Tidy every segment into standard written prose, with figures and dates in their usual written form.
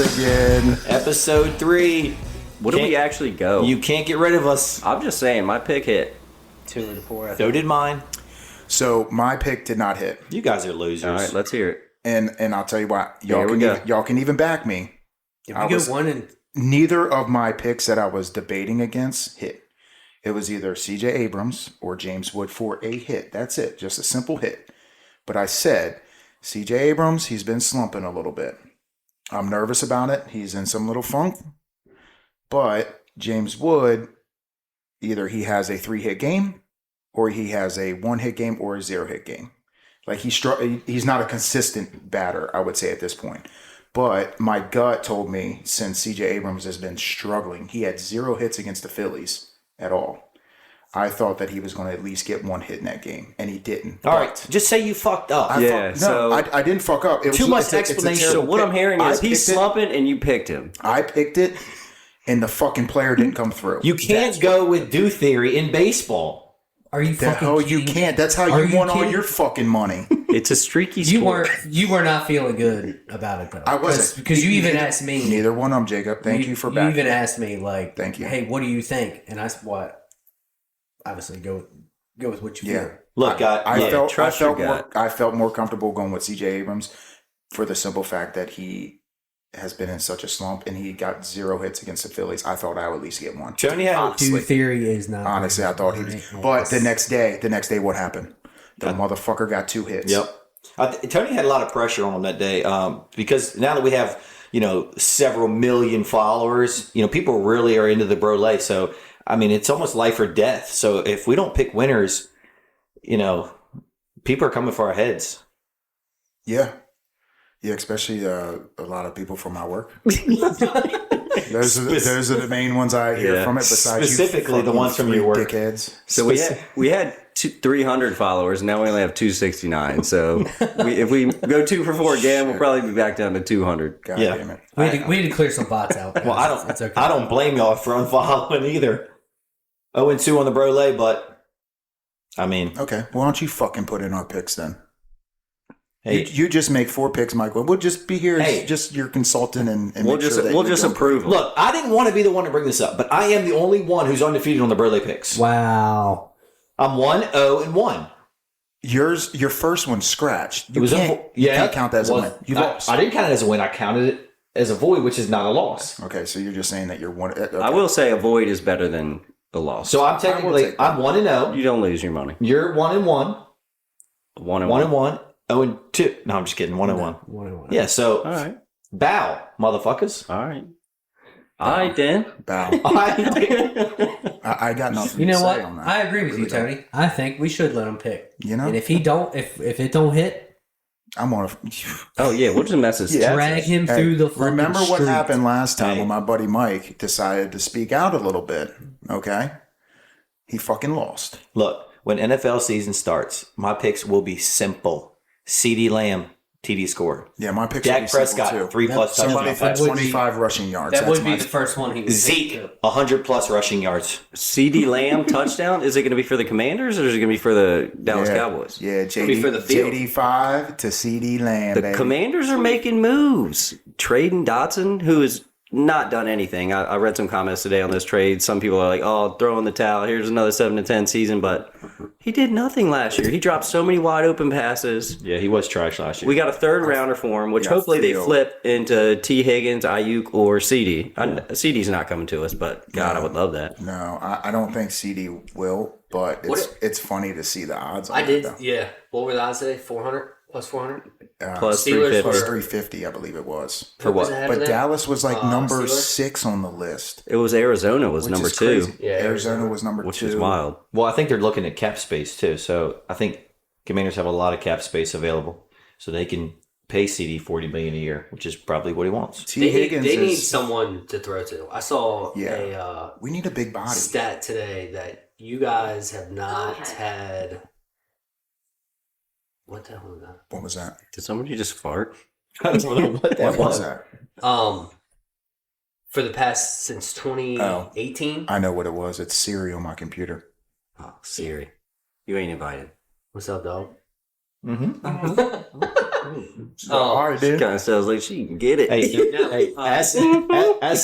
again. Episode 3. What do we actually go? You can't get rid of us. I'm just saying, my pick hit. 2 and 4. So did mine. So my pick did not hit. You guys are losers. All right, let's hear it. And I'll tell you what, y'all can even back me. If we go 1 and... Neither of my picks that I was debating against hit. It was either CJ Abrams or James Wood for a hit. That's it. Just a simple hit. But I said, CJ Abrams, he's been slumping a little bit. I'm nervous about it. He's in some little funk. But James Wood, either he has a 3-hit game or he has a 1-hit game or a 0-hit game. Like he's not a consistent batter, I would say at this point. But my gut told me since CJ Abrams has been struggling, he had 0 hits against the Phillies at all. I thought that he was going to at least get 1 hit in that game, and he didn't. All right, just say you fucked up. I didn't fuck up. It Too was, much explanation. So what I'm hearing is he's slumping and you picked him. I picked it, and the fucking player didn't come through. You can't go with do theory in baseball. Are you fucking Oh, kidding? you can't. That's how you won all your fucking money. It's a streaky sport. You were not feeling good about it, though. I wasn't. Because you even asked me. Neither one of them, Jacob. Thank you for backing. You even asked me, like, thank you. Hey, what do you think? And I said, what? Obviously, go with what you feel. Look, I felt more comfortable going with CJ Abrams for the simple fact that he has been in such a slump and he got 0 hits against the Phillies. I thought I would at least get 1. Tony had Do theory is not. Honestly, I thought he was. But the next day, what happened? The motherfucker got 2 hits. Yep. Tony had a lot of pressure on him that day because now that we have, several million followers, people really are into the Brolay. So, I mean, it's almost life or death. So if we don't pick winners, people are coming for our heads. Yeah. Yeah, especially a lot of people from my work. Those are the main ones I hear from it. Besides specifically the ones from your work, dickheads. So we had 300 followers. Now we only have 269. So if we go 2 for 4 again, we'll probably be back down to 200. God damn it! We need to clear some bots out. Guys. Well, it's okay. I don't blame y'all for unfollowing either. 0-2 on the Brolay, but I mean, okay. Why don't you fucking put in our picks then? Hey, you just make 4 picks, Michael. We'll just be here as just your consultant and we'll just approve. Look, I didn't want to be the one to bring this up, but I am the only one who's undefeated on the Brolay picks. Wow. I'm 1-0-1. Your first one scratched. You can't count that as a win. You lost. I didn't count it as a win. I counted it as a void, which is not a loss. Okay, so you're just saying that you're 1. Okay. I will say a void is better than a loss. So I'm 1-0. You don't lose your money. You're 1-1. 1-1. 0-2. No, I'm just kidding. 1-1. 1-1. Yeah. So all right. Bow, motherfuckers. All right. All right, then. Bow. I got nothing. You know to what? say on that. I agree with you, Tony. I think we should let him pick. And if it don't hit, I'm on. Oh yeah, we'll just message. Drag him through the fucking Remember what street. happened last time when my buddy Mike decided to speak out a little bit? Okay, he fucking lost. Look, when NFL season starts, my picks will be simple. CeeDee Lamb, TD score. Yeah, my picks. Dak Prescott, too. 3+ Somebody touchdowns. for 25 rushing yards. That would be the first one he would Zeke, 100+ rushing yards. CeeDee Lamb touchdown. Is it going to be for the Commanders or is it going to be for the Dallas Cowboys? Yeah, be for the field. JD5 to CeeDee Lamb. The baby. Commanders are making moves. Trading Dotson, who has not done anything. I read some comments today on this trade. Some people are like, "Oh, throw in the towel. Here's another 7-10 season," but he did nothing last year. He dropped so many wide open passes. Yeah, he was trash last year. We got a 3rd rounder for him, which hopefully they flip into T. Higgins, Ayuk, or CD. CD's not coming to us, but God, I would love that. No, I don't think CD will, but it's funny to see the odds. I did, yeah. What were the odds today? 400 plus 400 plus Steelers 350. Plus 350, I believe it was. For what? But Dallas was like number Steelers? 6 on the list. It was Arizona was Which number is 2, crazy. Yeah, Arizona was number 2. which is wild. Well, I think they're looking at cap space too. So I think Commanders have a lot of cap space available, so they can pay CD $40 million a year, which is probably what he wants. T. Higgins they need someone to throw to. I saw we need a big body. stat today that you guys have not had. What the hell was that? What was that? Did somebody just fart? I don't know what that What was that? For the past since 2018. I know what it was. It's Siri on my computer. Oh, Siri. You ain't invited. What's up, dog? Mm-hmm. All right, dude. Kind of sounds like she can get it. Hey, ask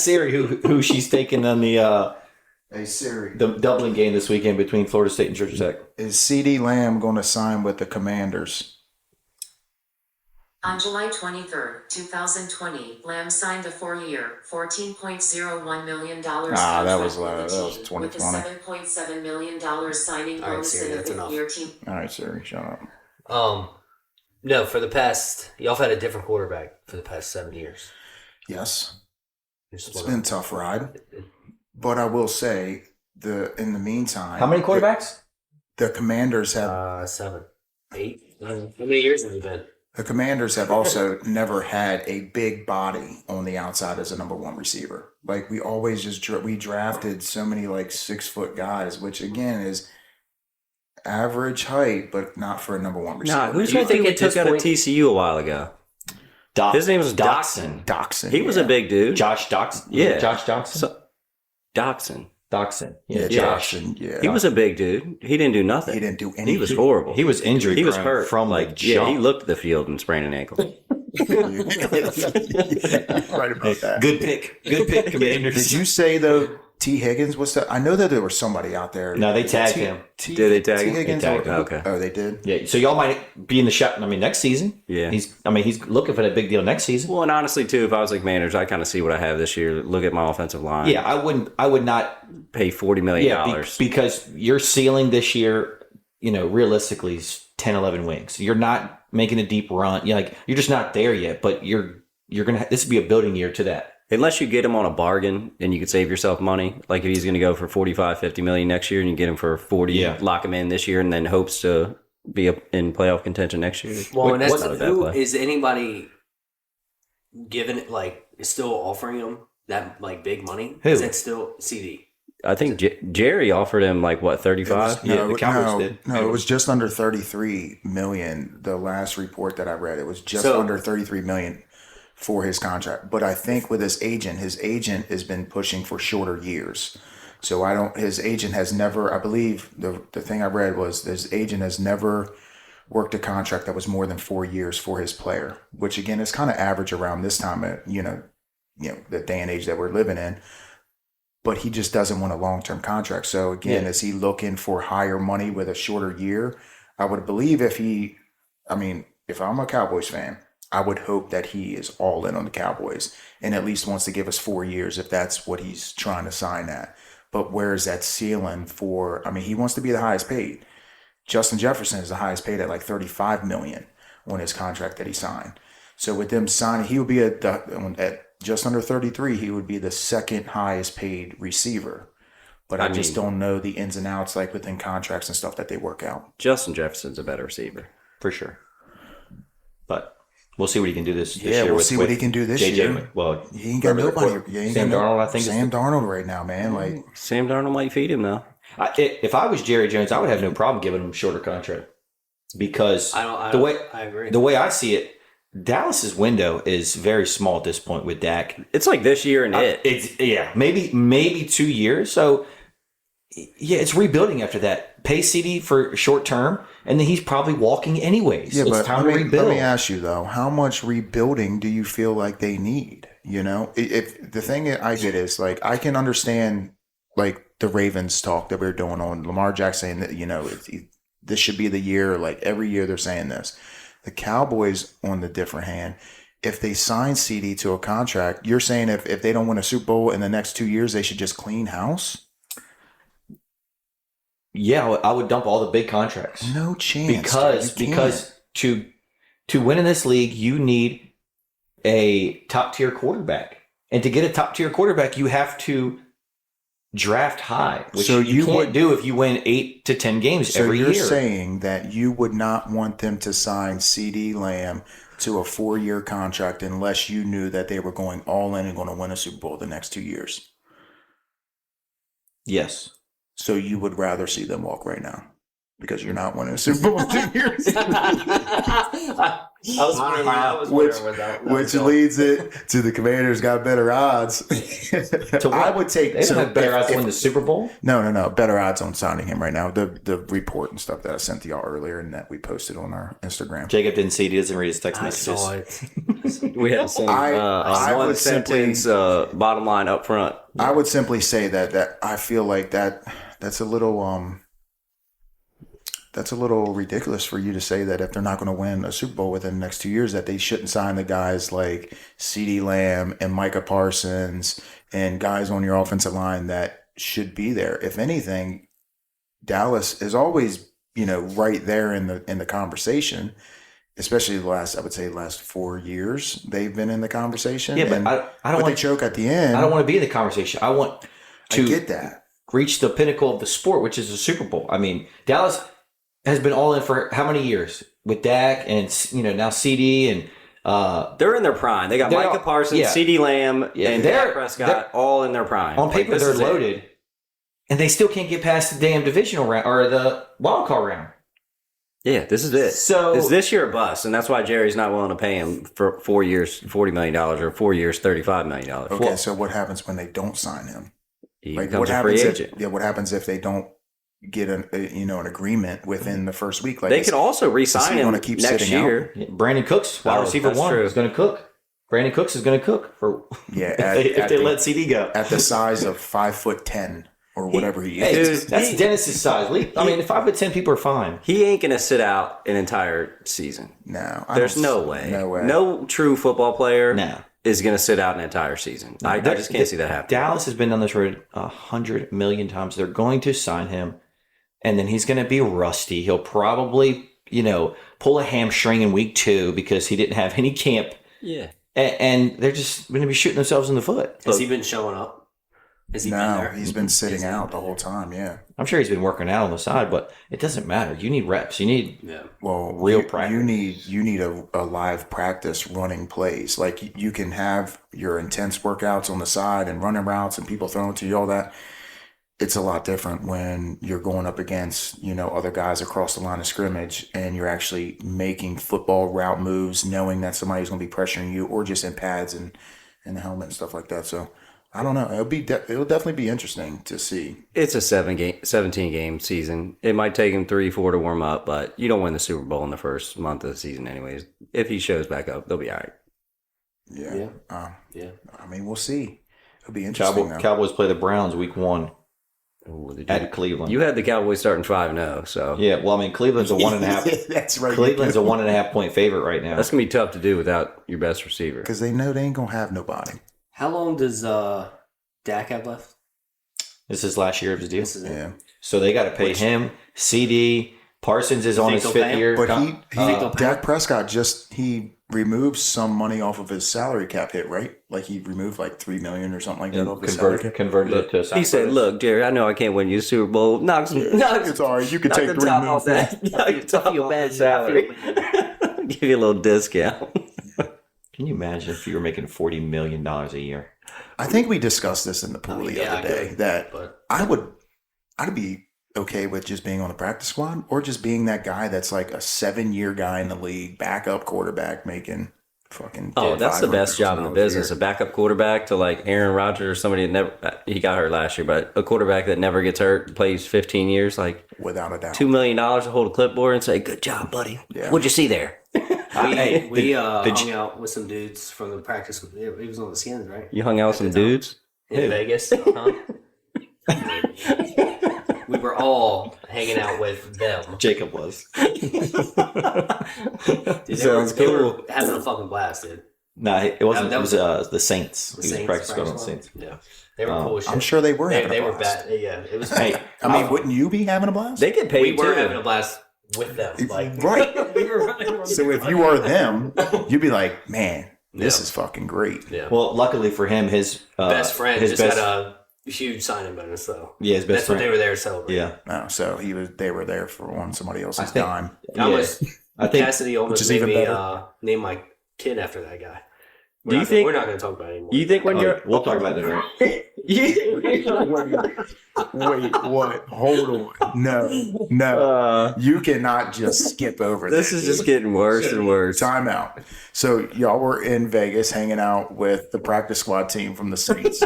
Siri who she's taking on the Hey Siri, Dublin game this weekend between Florida State and Georgia Tech. is CeeDee Lamb going to sign with the Commanders? On July 23, 2020, Lamb signed a 4-year, $14.01 million contract that was with the that was team, with a 2020. $7.7 million signing All right, bonus Siri, and a that's enough. fifth-year team. All right, Siri, shut up. No, for the past, y'all have had a different quarterback for the past 7 years. Yes, Just it's wanna- been a tough ride, but I will say in the meantime, How many quarterbacks? The Commanders have 7, 8. How many years have you been? the Commanders have also never had a big body on the outside as a number one receiver. Like we always we drafted so many like 6-foot guys, which again is average height, but not for a number one receiver. Nah, who's Do you that dude think we at took this out of point- TCU a while ago? His name was Doxson. Doxson. He was a big dude. Josh Doxson. Yeah. Josh Doxson. So, Doxson. Doxson. Yeah, Josh. Doxson. Yeah, He was a big dude. He didn't do nothing. He didn't do anything. He was horrible. He was injured. He was hurt from like the jump. he looked at the field and sprained an ankle. right about that. Good pick. Good pick, Commanders. Did you say though? T. Higgins was the? I know that there was somebody out there. No, they tagged him. T. Did they tag T. him? Higgins? They tagged or- him. Okay. Oh, they did. Yeah, so y'all might be in the shot. I mean, next season. Yeah. He's looking for that big deal next season. Well, and honestly, too, if I was like managers, I kind of see what I have this year. Look at my offensive line. Yeah, I would not. Pay $40 million. Yeah, because your ceiling this year, realistically is 10, 11 wins. You're not making a deep run. You're just not there yet. But you're gonna. This would be a building year to that. Unless you get him on a bargain and you could save yourself money. Like if he's going to go for 45, 50 million next year and you get him for 40, Yeah. lock him in this year and then hopes to be up in playoff contention next year. Well, and that's not a bad who play. is anybody giving it is still offering him that big money? Who? Is that still CD? I think Jerry offered him 35? Yeah, the Cowboys did. No, it was just under 33 million. The last report that I read, it was just So- under 33 million for his contract. But I think with his agent has been pushing for shorter years. So his agent has never, I believe the thing I read was his agent has never worked a contract that was more than 4 years for his player, which again is kind of average around this time of, the day and age that we're living in. But he just doesn't want a long-term contract. So again, is he looking for higher money with a shorter year? I would believe if I'm a Cowboys fan, I would hope that he is all in on the Cowboys and at least wants to give us 4 years if that's what he's trying to sign at. But where is that ceiling for? I mean, he wants to be the highest paid. Justin Jefferson is the highest paid at 35 million on his contract that he signed. So with them signing, he would be at just under 33. He would be the second highest paid receiver. But I just don't know the ins and outs within contracts and stuff that they work out. Justin Jefferson's a better receiver. For sure. But we'll see what he can do this Yeah, year. we'll see what he can do this JJ, year. Well, He ain't got nobody. He ain't Sam got Darnold, I think. Sam Darnold right now, man. Sam Darnold might feed him, though. If I was Jerry Jones, I would have no problem giving him a shorter contract because I agree. The way I see it, Dallas's window is very small at this point with Dak. It's like this year and Maybe 2 years. So yeah, it's rebuilding after that. Pay CD for short term, and then he's probably walking anyways. Yeah, It's but time to rebuild. let me ask you though, how much rebuilding do you feel like they need? If the thing I get is I can understand the Ravens talk that we're doing on Lamar Jackson saying that this should be the year. Every year they're saying this. The Cowboys, on the different hand, if they sign CD to a contract, you're saying if they don't win a Super Bowl in the next 2 years, they should just clean house? Yeah, I would dump all the big contracts. No chance. Because to win in this league, you need a top tier quarterback, and to get a top tier quarterback, you have to draft high, which So you can't would do if you win 8 to 10 games So every you're year. saying that you would not want them to sign CD Lamb to a 4-year contract unless you knew that they were going all in and going to win a Super Bowl the next 2 years. Yes. So you would rather see them walk right now. because you're not winning a Super Bowl in 2 years. I was wondering where that Which was leads it to the Commanders got better odds. I would take They don't have better odds to win the Super Bowl. No. Better odds on signing him right now. The report and stuff that I sent to y'all earlier and that we posted on our Instagram. Jacob didn't see it. He doesn't read his text I messages. saw it. We had the same I one would sentence bottom line up front. I would simply say that I feel like that's a little ridiculous for you to say that if they're not going to win a Super Bowl within the next 2 years, that they shouldn't sign the guys like CeeDee Lamb and Micah Parsons and guys on your offensive line that should be there. If anything, Dallas is always, right there in the conversation, especially the last 4 years they've been in the conversation. Yeah, but and, I don't want to choke at the end. I don't want to be in the conversation. I want to get that. reach the pinnacle of the sport, which is the Super Bowl. I mean, Dallas has been all in for how many years with Dak and now CD and They're in their prime. They got They're Micah all- Parsons, yeah. CeeDee Lamb, Yeah, and they're- Dak Prescott all in their prime. on paper this they're is it. loaded, and they still can't get past the damn divisional round or the wild card round. Yeah, this is it. So- is this year a bust, and that's why Jerry's not willing to pay him for 4 years, $40 million, or 4 years, $35 million. Okay, so what happens when they don't sign him? He Like becomes what a free happens? agent. What happens if they don't get an agreement within the first week? Like They could also is re-sign he him gonna keep next sitting out? year. Brandon Cooks, wide Oh, receiver that's 1, true. is going to cook. Brandon Cooks is going to cook for Yeah, if they let CD go. at the size of 5'10" or whatever he Hey, is. Dude, that's Dennis's size. I mean, 5'10" people are fine. He ain't going to sit out an entire season. No, I There's don't- no way. No way. No true football player No. is going to sit out an entire season. I just can't see that happening. Dallas has been on this road 100 million times. They're going to sign him, and then he's going to be rusty. He'll probably, pull a hamstring in week 2 because he didn't have any camp, Yeah. and they're just going to be shooting themselves in the foot. Has he been showing up? Has he been No, there? he's been sitting out the whole time. Yeah. I'm sure he's been working out on the side, but it doesn't matter. You need reps. You need Yeah. Well, Real you, practice. You need a live practice running plays. Like you can have your intense workouts on the side and running routes and people throwing to you, all that. It's a lot different when you're going up against, other guys across the line of scrimmage and you're actually making football route moves, knowing that somebody's going to be pressuring you or just in pads and the helmet and stuff like that. So I don't know. It'll definitely be interesting to see. It's a 17 game season. It might take him 3-4 to warm up, but you don't win the Super Bowl in the first month of the season anyways. If he shows back up, they'll be all right. Yeah. Yeah. I mean, we'll see. It'll be interesting. though. Cowboys play the Browns week 1 Ooh, at Cleveland. You had the Cowboys starting 5-0, so Yeah, well, I mean, Cleveland's a 1.5. That's right. Cleveland's a 1.5 point favorite right now. that's gonna be tough to do without your best receiver. Because they know they ain't going to have nobody. How long does Dak have left? This is last year of his deal. This is it. Yeah. So they got to pay him. CD Parsons is on think his they'll 5th pay him? year. But they'll pay Dak Prescott he removed some money off of his salary cap hit, right? Like he removed like $3 million or something like that off his salary cap. converted it to. He said, "Look, Jerry, I know I can't win you a Super Bowl. Knock It's all right. You can knock take the $3 top million. off that. Knock the top off that salary. Give you a little discount." Can you imagine if you were making $40 million a year? I think we discussed this in the pool the yeah, other I day could, that but- I'd be okay with just being on the practice squad or just being that guy that's like a 7-year guy in the league, backup quarterback making fucking. Oh, that's the best $500 job in the a business. A year. backup quarterback to like Aaron Rodgers or somebody that never, he got hurt last year, but a quarterback that never gets hurt, plays 15 years, like Without a doubt. $2 million to hold a clipboard and say, "Good job, buddy. Yeah. What'd you see there?" We hung out with some dudes from the practice. He was on the Skins, right? You hung out with some dudes? In Vegas. Huh? We were all hanging out with them. Jacob was. Dude, Sounds they were cool. having a fucking blast, dude. No, it wasn't. That It was was the Saints. The He was Saints practice squad on the squad? Saints. Yeah, they were cool as shit. I'm sure they were having They a were blast. bad. Yeah, it was. Hey, I mean, wouldn't you be having a blast? They get paid we were too. having a blast with them. Like Right. we were running around So the if you are them, you'd be like, man, this is fucking great. yeah. well, luckily for him, his best friend his just best, had a huge signing bonus, though. yeah, his best That's what friend. they were there to celebrate. Yeah, No, so they were there for on somebody else's think- dime. I Yeah. was. I think Cassidy almost is made even me better. name my kid after that guy. Do you think we're not going to talk about it anymore? you think when you're We'll talk about that. Wait, what? Hold on. No. You cannot just skip over this is just getting worse and worse. Time out. So y'all were in Vegas hanging out with the practice squad team from the Saints.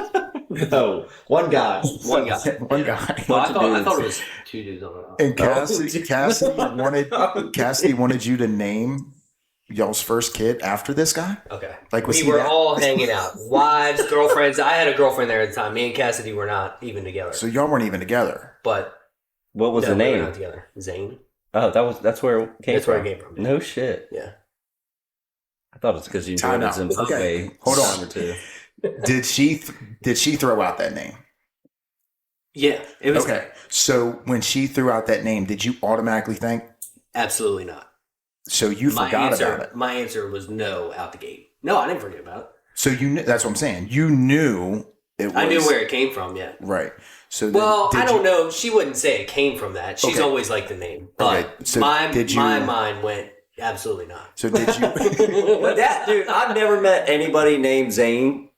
No, one guy. One guy. One guy. Well, I thought it was two dudes on it. And Cassidy wanted you to name y'all's first kid after this guy? Okay. Like, was we he were that- all hanging out. Wives, girlfriends. I had a girlfriend there at the time. Me and Cassidy were not even together. So y'all weren't even together. But What was no, the we were name? not together. Zane. Oh, that's where it came That's from. where it came from. No shit. Yeah. I thought it's because you Time joined out. Zimbabwe. Okay, hold on. time or two. Did she throw out that name? Yeah. It was Okay. So when she threw out that name, did you automatically think? absolutely not. So you forgot about it. My answer was no out the gate. No, I didn't forget about it. So you knew, that's what I'm saying. You knew it was. I knew where it came from, yeah. Right. So then, Well, did I don't you- know. She wouldn't say it came from that. She's Okay. always liked the name. But Okay, so my did you- mind went absolutely not. So did you? But that dude, I've never met anybody named Zane,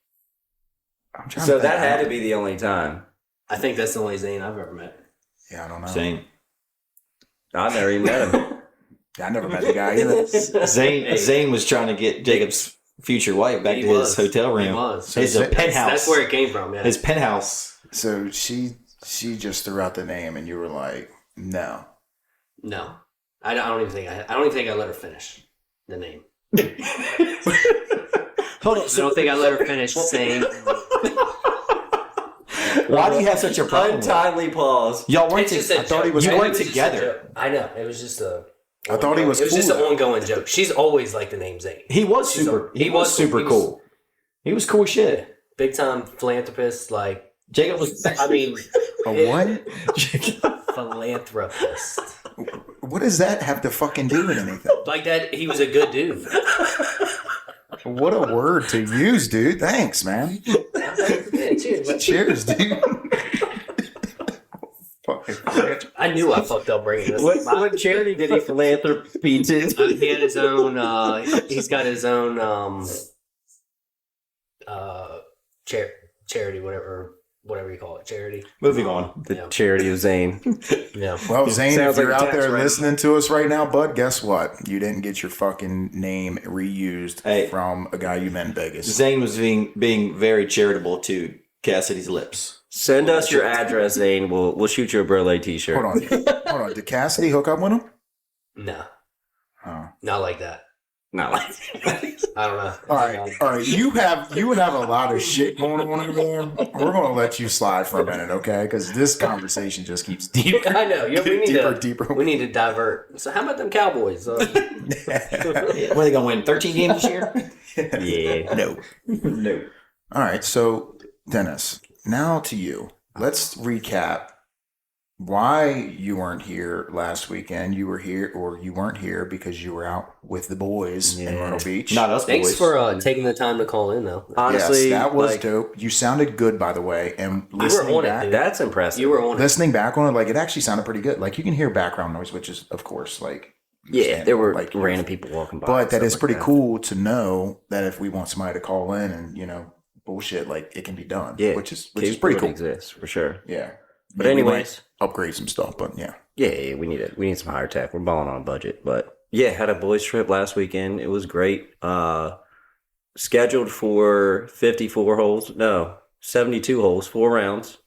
I'm trying so to that think. had to be the only time. I think that's the only Zane I've ever met. Yeah, I don't know. Zane. I've never even met him. I never met the guy either. Zane was trying to get Jacob's future wife back He to was. his hotel room. He was. His So penthouse. That's where it came from, yeah. His penthouse. So she just threw out the name, and you were like, no. No. I don't even think I don't even think I let her finish the name. Hold on. I don't think I let her finish saying Why do you have such a problem? with it? Untimely pause. Y'all weren't. It's just a I thought he joke. was- You It weren't was just a together. joke. I know. It was just a I thought he was It was just cool, an though. ongoing joke. She's always liked the name Zane. He was She's super. a- He was super he was- cool. He was cool as shit. Big time philanthropist, like Jacob was. I mean A what? philanthropist. What does that have to fucking do with anything? Like that he was a good dude. What a word to use, dude. Thanks, man. Yeah, cheers. Cheers, dude. Fucking bitch. I knew I fucked up bringing this. What charity did he philanthropy to? He had his own. He's got his own charity, whatever you call it, charity. Moving on. The Yeah. charity of Zane. Yeah. Well, Zane, Sounds if you're like a out tax there write-off. listening to us right now, bud, guess what? You didn't get your fucking name reused Hey. from a guy you met in Vegas. Zane was being very charitable to Cassidy's lips. Send us your address, Zane. We'll shoot you a Brolay t-shirt. Hold on. Did Cassidy hook up with him? No, Oh. not like that. Not like I don't know. All right. You would have a lot of shit going on over there. We're gonna let you slide for a minute, okay? Because this conversation just keeps deeper. I know. Yeah, we need deeper. We need to divert. So how about them Cowboys? What are they gonna win? 13 games this year? yeah. No. All right. So, Dennis, now to you. Let's recap why you weren't here last weekend. You were here, or you weren't here because you were out with the boys in Myrtle Beach. Not us Thanks boys. for taking the time to call in, though. Honestly, yes, that was like, dope. You sounded good, by the way. And were listening on it, back, dude. that's impressive. You were on it. listening back on it, like it actually sounded pretty good. Like you can hear background noise, which is, of course, like Yeah, there were like random people walking by. But and that stuff is like pretty that. cool to know that if we want somebody to call in and bullshit, like it can be done. Yeah, which is pretty cool. Exists for sure. Yeah. But Maybe we anyways, might upgrade some stuff, but yeah. yeah, we need some higher tech. We're balling on a budget, but yeah, had a boys trip last weekend. It was great. Scheduled for 54 holes. No, 72 holes, 4 rounds.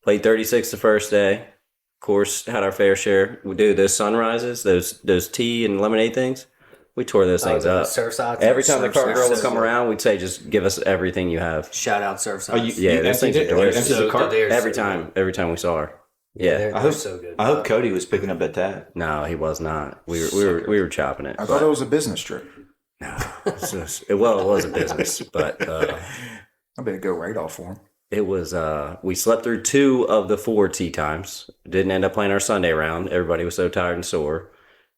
Played 36 the first day. Of course, had our fair share. We do those sunrises, those tea and lemonade things. We tore those things up. Surfside. Every time the car girl would Surfside. come around, we'd say, "Just give us everything you have." Shout out Surfside. Are you, Yeah, you those emptied things are it? delicious. Emptied the cart? they're Every so time we saw her. good. Yeah. They're so good. I hope Cody was picking up that tab. No, he was not. We were chopping it. I thought it was a business trip. No, it was a business, but I better go right off for him. it was. We slept through 2 of the 4 tee times. Didn't end up playing our Sunday round. Everybody was so tired and sore.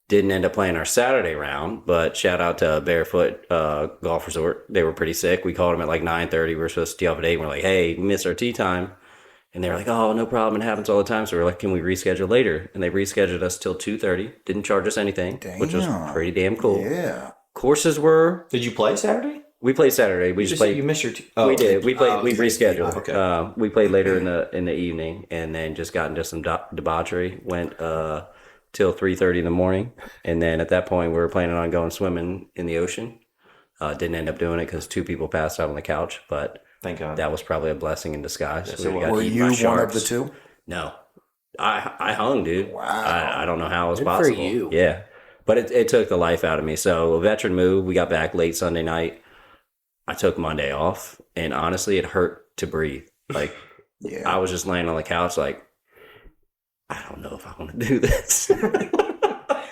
Didn't end up playing our Saturday round, but shout out to Barefoot Golf Resort. They were pretty sick. We called them at like 9:30. We were supposed to tee off at 8. We're like, hey, we missed our tee time. And they were like, oh, no problem. It happens all the time. So we're like, can we reschedule later? And they rescheduled us till 2:30. Didn't charge us anything, which was Damn. pretty damn cool. Yeah. Courses were Did you play Saturday? We played Saturday. We just played. You missed your. We did. We played. Oh, we okay. rescheduled. Okay. We played later in the evening, and then just got into some debauchery. Went till 3:30 in the morning, and then at that point we were planning on going swimming in the ocean. Didn't end up doing it because 2 people passed out on the couch, but Thank God. that was probably a blessing in disguise. Yes, it was. got Were eaten by you one sharks. of the 2? No, I hung, dude. Wow. I don't know how it was Good for possible. you. Yeah, but it took the life out of me. So a veteran move. We got back late Sunday night. I took Monday off, and honestly, it hurt to breathe. Like Yeah. I was just laying on the couch, like I don't know if I want to do this.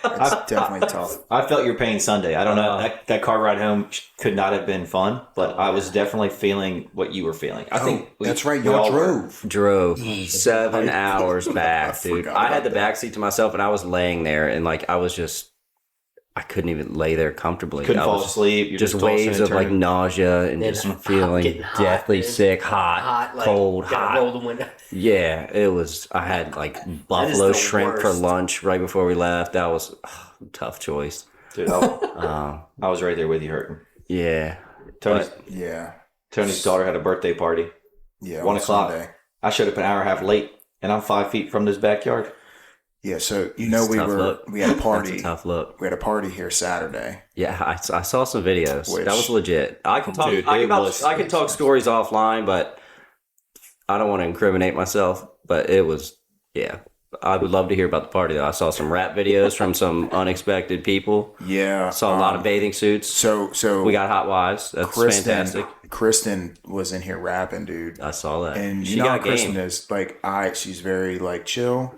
That's definitely tough. I felt your pain Sunday. I don't know. That car ride home could not have been fun, but I was definitely feeling what you were feeling. I think That's right. we Y'all all were. drove. Drove 7 hours back, dude. forgot I had about the that. back seat to myself, and I was laying there, and like I couldn't even lay there comfortably. Couldn't I fall was asleep. You're just tossing waves and of like turning. nausea and Then just hot, feeling getting hot, deathly man. sick, hot, like, cold, gotta hot. Roll the window. Yeah, it was. I had like buffalo the shrimp for worst. lunch right before we left. That was a tough choice. Dude, I was right there with you, hurting. Yeah, Tony's Yeah. daughter had a birthday party. Yeah. 1 on o'clock. Sunday. I showed up an hour and a half late, and I'm 5 feet from this backyard. Yeah. So It's a tough look. we had a That's party. a tough look. We had a party here Saturday. Yeah, I saw some videos. Which- that was legit. I can talk. Dude, I it can, was- I can talk stories offline, but I don't want to incriminate myself. But it was, yeah. I would love to hear about the party. Though I saw some rap videos from some unexpected people. Yeah. Saw a lot of bathing suits. So We got hot wives. That's fantastic. Kristen was in here rapping, dude. I saw that. And she you know how got Kristen game. is, like she's very like chill.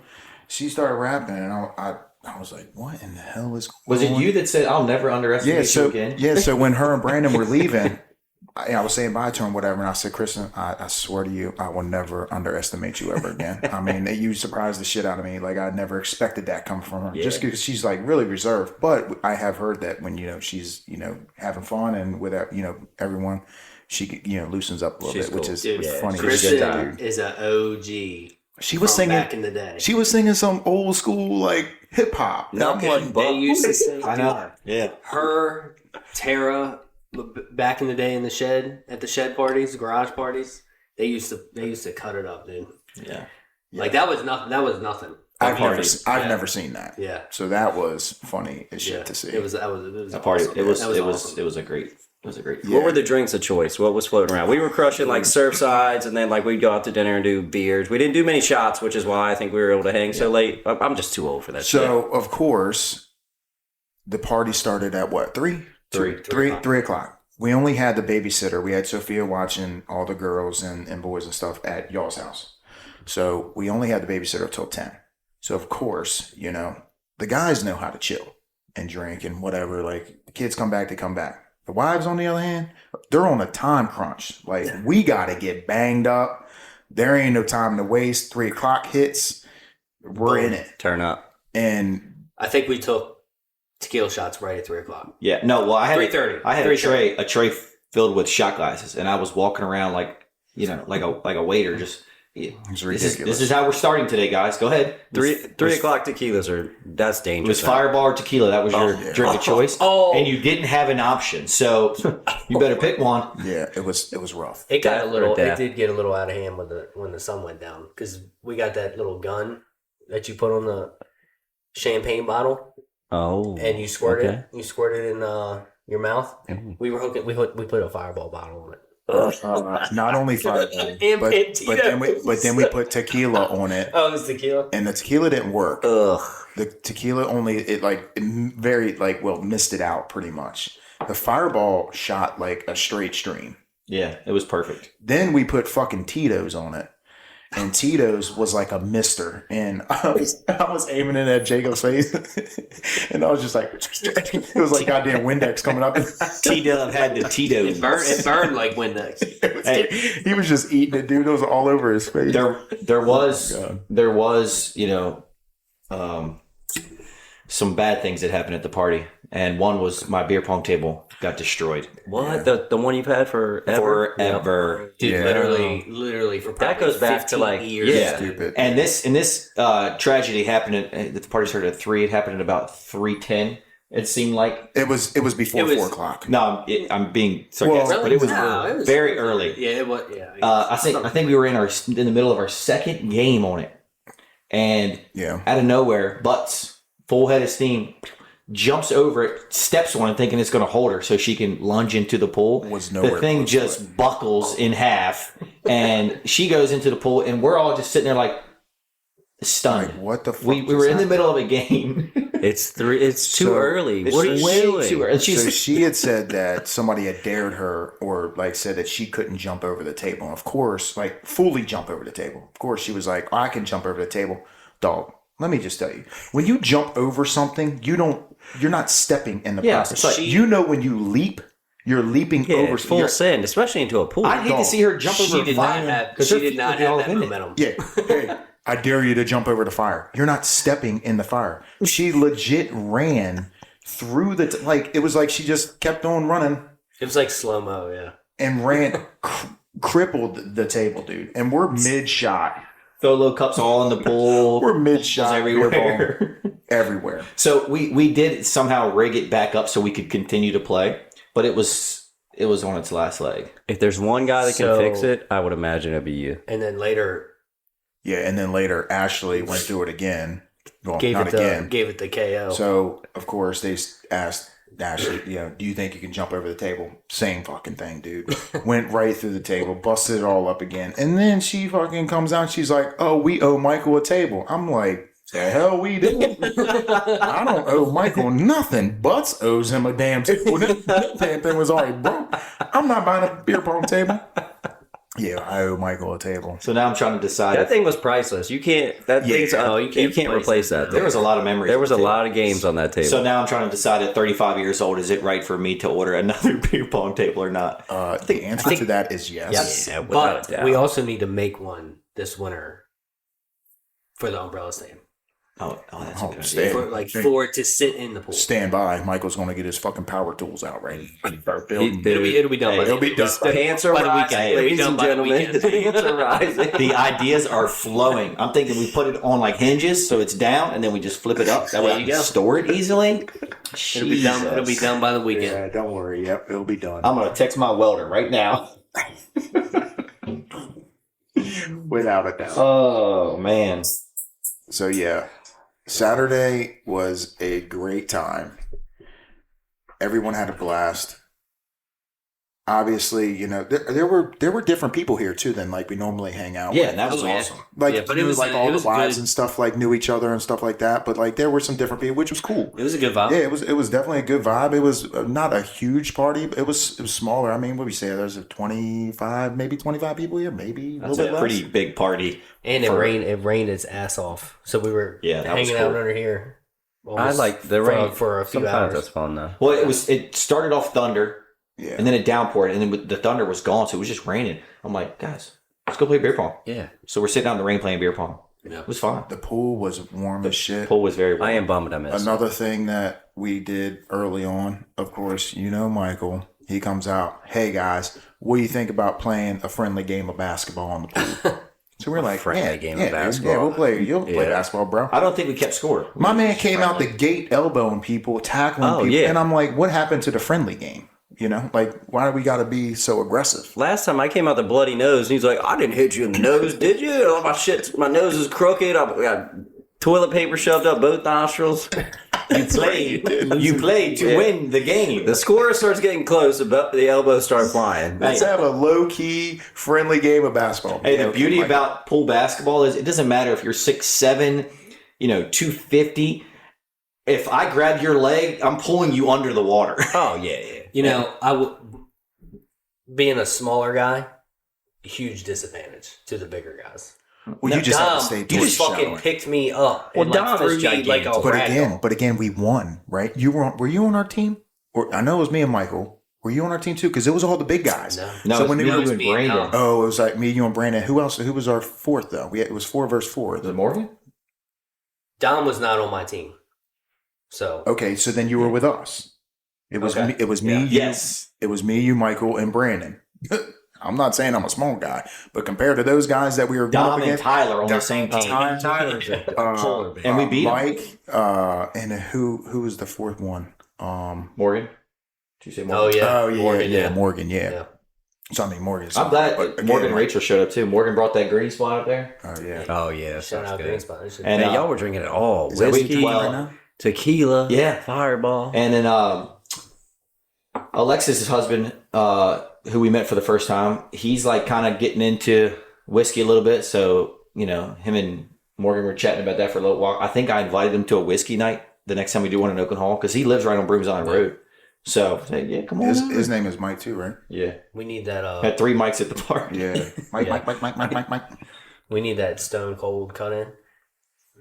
She started rapping, and I was like, "What in the hell is going Was it on?" you that said, "I'll never underestimate Yeah. you So again"? yeah. So when her and Brandon were leaving, I was saying bye to him, whatever, and I said, "Kristen, I swear to you, I will never underestimate you ever again." I mean, you surprised the shit out of me. Like I never expected that come from her, just because she's like really reserved. But I have heard that when she's having fun and with everyone, she loosens up a little She's bit, which cool. is Dude, funny. Kristen is an OG. She was from singing back in the day. She was singing some old school like hip hop. And I'm like, They used to sing. I know. Yeah. Her, Tara, back in the day in the shed, at the shed parties, garage parties, they used to cut it up, dude. Yeah. Like that was nothing. That was nothing. I've Yeah. never seen that. Yeah. So that was funny as shit Yeah. to see. It was That party. awesome. It was awesome. it was a great. What were the drinks of choice? What was floating around? We were crushing like Surfsides, and then like we'd go out to dinner and do beers. We didn't do many shots, which is why I think we were able to hang so late. I'm just too old for that shit. So of course, the party started at what 3 o'clock. We only had the babysitter. We had Sophia watching all the girls and boys and stuff at y'all's house. So we only had the babysitter till 10. So of course, the guys know how to chill and drink and whatever. Like the kids come back, they come back. The wives, on the other hand, they're on a time crunch. Like, we got to get banged up. There ain't no time to waste. 3 o'clock hits. We're in it. Turn up. And I think we took tequila shots right at 3 o'clock. Yeah. No. Well, I had 3:30. I had a tray filled with shot glasses, and I was walking around like a waiter. Just it's this ridiculous. is how we're starting today, guys. Go ahead. Three o'clock tequilas that's It dangerous. was Fireball or tequila. That was your yeah. drink of choice. Oh. And you didn't have an option, so you better pick one. Yeah, it was rough. It got Death a little. or death. It did get a little out of hand when the sun went down because we got that little gun that you put on the champagne bottle Oh, and you squirt okay. it. You squirt it in your mouth. Mhm. We were hooking. We put a Fireball bottle on it. Not only Fireball, And but then we put tequila on it, Oh, it was tequila. and the tequila didn't work. Ugh. The tequila only missed it out pretty much. The Fireball shot like a straight stream. Yeah, it was perfect. Then we put fucking Tito's on it. And Tito's was like a mister. And I was aiming it at Jacob's face. And I was just like, it was like goddamn Windex coming up. T-Dub had the Tito's. It burned like Windex. Hey, He was just eating it, dude. It was all over his face. there was God. some bad things that happened at the party, and one was my beer pong table got destroyed What the one you've had forever? forever. Dude, Yeah. literally for That goes back to, 15 like, years. Yeah. Stupid. And this tragedy happened. The party started at 3. It happened at about 3:10. It seemed like It was before It was- 4 o'clock. no. I'm being sarcastic, Well, but it was No, very early. Yeah, it was. Yeah. I think we were in the middle of our second game on it, and Yeah. out of nowhere, Butts, full head of steam, jumps over it, steps on it, thinking it's going to hold her so she can lunge into the pool. Was The nowhere thing close to just buckles in half, and she goes into the pool, and we're all just sitting there like stunned. Like, what the fuck? We were in the middle of a game. It's too So, early. It's What are you way doing? too early. And So she's she had said that somebody had dared her or like said that she couldn't jump over the table. And of course, like fully jump over the table. Of course, she was like, I can jump over the table. Dog, let me just tell you. When you jump over something, you're not stepping in the Yeah, process. it's like- You know when you leap, you're leaping Yeah, over full you're- send, especially into a pool. I'd hate to see her jump over She a did fire not have. 'cause She her did feet not would be have all that in it. momentum. Yeah. Hey, I dare you to jump over the fire. You're not stepping in the fire. She legit ran through like it was like she just kept on running It was like slow mo. Yeah. and ran crippled the table, dude. And we're mid shot. Solo cups all in the pool. We're mid Balls shot everywhere. everywhere. So we did somehow rig it back up so we could continue to play, but it was on its last leg. If there's one guy that can So- fix it, I would imagine it'd be you. And then later Yeah, and then later Ashley went through it again. Well, gave not it again. the KO. So of course they asked Ashley, do you think you can jump over the table? Same fucking thing, dude. Went right through the table, busted it all up again. And then she fucking comes out, she's like, oh, we owe Michael a table. I'm like, the hell we do? I don't owe Michael nothing. Butts owes him a damn table. That damn thing was already broke. I'm not buying a beer pong table. Yeah, I owe Michael a table. So now I'm trying to decide. That thing was priceless. You can't. That Yeah. thing's. Oh, You can't replace that. There was a lot of memories. There was a on the lot table. of games on that table. So now I'm trying to decide at 35 years old, is it right for me to order another beer pong table or not? The answer to that is yes. Yes, Yeah, without but a doubt. we also need to make one this winter for the umbrella stand. Oh, that's Oh, a good stay. idea. For it to sit in the pool. Stand by. Michael's going to get his fucking power tools out right. Start building. It'll be done. Hey, by the it'll be done. The pants are by the rising, weekend. ladies It'll and be done by the gentlemen. The weekend. pants are rising. The ideas are flowing. I'm thinking we put it on like hinges so it's down, and then we just flip it up. That way I There you can go. store it easily. It'll be done. It'll be Jesus. done by the weekend. Yeah, don't worry. Yep, it'll be done. I'm gonna text my welder right now. Without a doubt. Oh man. So yeah, Saturday was a great time. Everyone had a blast. Obviously, there were different people here too than like we normally hang out. Yeah, with. that was Oh, yeah. awesome. Like, Yeah, but it was like it all was the wives good. and stuff like knew each other and stuff like that. But like there were some different people, which was cool. It was a good vibe. Yeah, it was definitely a good vibe. It was not a huge party. It was smaller. I mean, what do we say? There's a 25 people here, maybe a That's little a bit less. pretty big party. And it For- rained. It rained its ass off. So we were Yeah, that was hanging out cool. under here. I almost like the rain for a few Sometimes hours. that's fun though. Well, it started off thunder, Yeah. and then it downpoured, and then the thunder was gone, so it was just raining. I'm like, guys, let's go play beer pong. Yeah, So we're sitting out in the rain playing beer pong. Yeah. It was fun. The pool was warm as shit. Pool was very warm. I am bummed I missed. Another thing that we did early on, of course, Michael, he comes out, hey guys, what do you think about playing a friendly game of basketball on the pool? So we're like, friendly game of dude, basketball. Yeah, you'll play Yeah. basketball, bro. I don't think we kept score. My man came out the gate elbowing people, tackling Oh, people. yeah. And I'm like, what happened to the friendly game? Like, why do we got to be so aggressive? Last time I came out the bloody nose, and he's like, "I didn't hit you in the nose, did you? Oh, my nose is crooked. I got toilet paper shoved up both nostrils." You played to Yeah. win the game. The score starts getting close, but the elbows start flying. Let's have a low-key, friendly game of basketball. Hey, the Yeah, beauty like- about pool basketball is it doesn't matter if you're 6'7", 250. If I grab your leg, I'm pulling you under the water. Oh yeah. I would being a smaller guy, huge disadvantage to the bigger guys. Well, you just have to Dom, stay you towards just the fucking shallow. picked me up. Well, and Dom threw is me like a gigantic. But rag again, we won, right? Were you on our team? Or I know it was me and Michael. Were you on our team too? Because it was all the big guys. No. No, So it's when they me were and me and Brandon. Dom. Oh, it was like me, you, and Brandon. Who else? Who was our fourth though? It was 4 versus 4. Was it Morgan? Dom was not on my team. So Okay, so then you were with us. It was Okay. me. It was me. Yeah. You, Yes. It was me, you, Michael, and Brandon. I'm not saying I'm a small guy, but compared to those guys that we were going up Dom and against, Tyler on the Dom- same team. Tyler's polar bear. And we beat him. Mike, and who was the fourth one? Morgan. Did you say Morgan? Oh yeah. Oh yeah, Morgan, yeah, Morgan, yeah. Yeah. So I mean, Morgan. I'm glad but again, Morgan and like- Rachel showed up too. Morgan brought that green spot up there. Oh yeah. Oh yeah, Shout sounds out good. Green Spot. That shit- And, And y'all were drinking it all: Is that what you're whiskey, drinking right now? tequila, Yeah. Fireball. And then Alexis's husband, who we met for the first time, he's like kind of getting into whiskey a little bit. So, him and Morgan were chatting about that for a little while. I think I invited him to a whiskey night the next time we do one in Oakland Hall because he lives right on Brooms Island Road. So, yeah, come on. His name is Mike too, right? Yeah. We need that. Had 3 mics at the bar. Yeah. Mike. We need that Stone Cold cut in.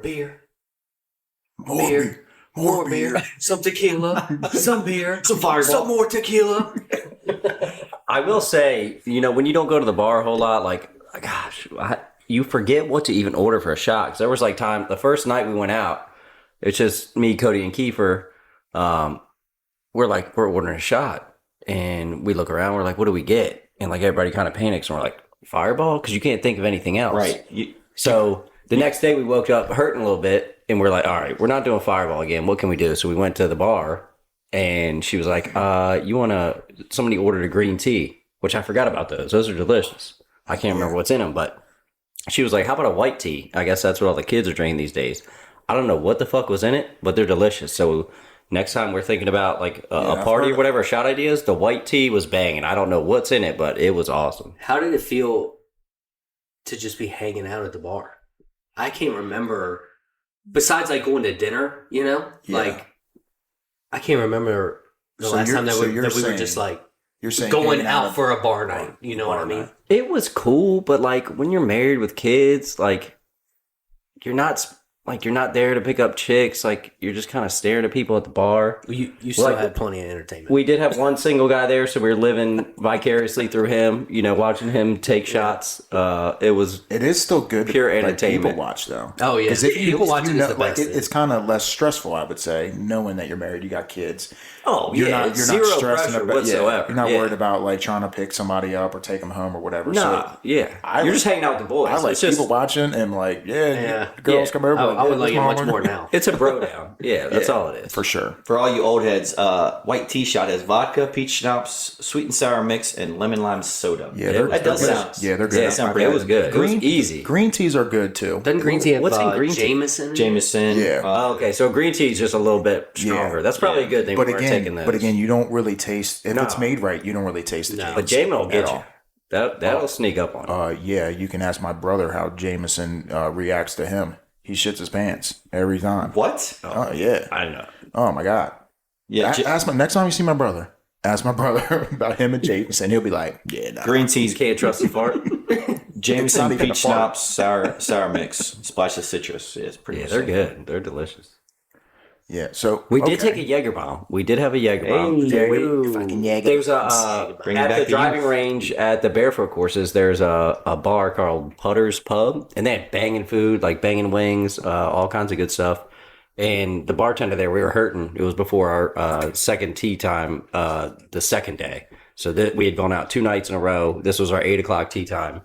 Beer. More Beer. beer. More beer. Some tequila. Some beer. Some Fireball. Some more tequila. I will say, when you don't go to the bar a whole lot, like, gosh, you forget what to even order for a shot. Because there was like time, the first night we went out, it's just me, Cody, and Kiefer. We're ordering a shot. And we look around, we're like, what do we get? And like everybody kind of panics and we're like, Fireball? Because you can't think of anything else. Right. So the next day we woke up hurting a little bit and we're like, all right, we're not doing Fireball again. What can we do? So we went to the bar and she was like, somebody ordered a green tea, which I forgot about those. Those are delicious. I can't remember what's in them, but she was like, how about a white tea? I guess that's what all the kids are drinking these days. I don't know what the fuck was in it, but they're delicious. So next time we're thinking about like a party or whatever, shot ideas, the white tea was banging. I don't know what's in it, but it was awesome. How did it feel to just be hanging out at the bar? I can't remember, besides like going to dinner, like I can't remember the last time that we were just like You're saying going hanging out for a bar night. You know what I mean? It was cool, but like when you're married with kids, like you're not there to pick up chicks. Like you're just kind of staring at people at the bar. You still had plenty of entertainment. We did have one single guy there, so we were living vicariously through him. Watching him take shots. It is still good. Pure to, entertainment. People watch though. Oh yeah, people watch it is the best. It's kind of less stressful, I would say, knowing that you're married, you got kids. Oh You're yeah, not zero stressing pressure about whatsoever. You're not worried about like trying to pick somebody up or take them home or whatever. Nah, So you're just hanging out with the boys. I like It's just people watching and like, Yeah. girls come over. I would like it much more more now. it's a bro down. Yeah, that's all it is. for sure. For all you old heads, white tea shot has vodka, peach schnapps, sweet and sour mix, and lemon lime soda. Yeah, that does they're sound. good. Yeah, they're good. Yeah, sound it pretty was good. It was easy. Green teas are good too. Doesn't green tea have What's in green tea? Jameson? Jameson. Yeah. Okay, so green tea is just a little bit stronger. Yeah. That's probably a good thing. But when we're taking those. again, you don't really taste if No. it's made right. You don't really taste the No. Jameson. But Jamin will get at you. all. That'll sneak up on you. Yeah, you can ask my brother how Jameson reacts to him. He shits his pants every time. What? Oh yeah. I know. Oh my god. Yeah. Ask my next time you see my brother. Ask my brother about him and Jameson. He'll be like, yeah, nah. green You teas, can't trust the fart. Jameson, It's in the peach fart. schnapps, sour mix, splash of citrus. Yeah, it's pretty. Yeah, they're good. They're delicious. Yeah. So We did take a Jaeger bomb. We did have a Jaeger bomb. fucking Jaeger. There's a Bring it at back the to you. driving range at the barefoot courses. There's a bar called Putter's Pub, and they had banging food, like banging wings, all kinds of good stuff. And the bartender there, we were hurting. It was before our second tea time, the second day. So we had gone out 2 nights in a row. This was our 8:00 tea time.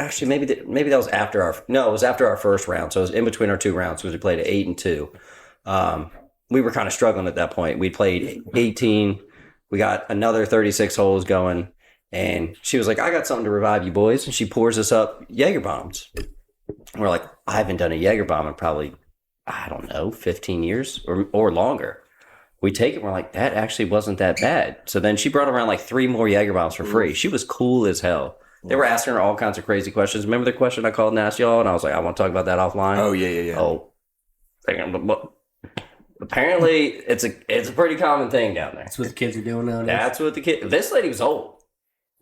Actually, maybe that was after it was after our first round. So it was in between our 2 rounds because we played at 8 and 2. We were kind of struggling at that point. We played 18. We got another 36 holes going. And she was like, I got something to revive you boys. And she pours us up Jaeger bombs. And we're like, I haven't done a Jaeger bomb in probably, 15 years or longer. We take it. We're like, that actually wasn't that bad. So then she brought around like 3 more Jaeger bombs for free. She was cool as hell. They were asking her all kinds of crazy questions. Remember the question I called and asked y'all? And I was like, I want to talk about that offline. Oh yeah. Oh, apparently it's a pretty common thing down there. That's what the kids are doing nowadays. That's what this lady was old.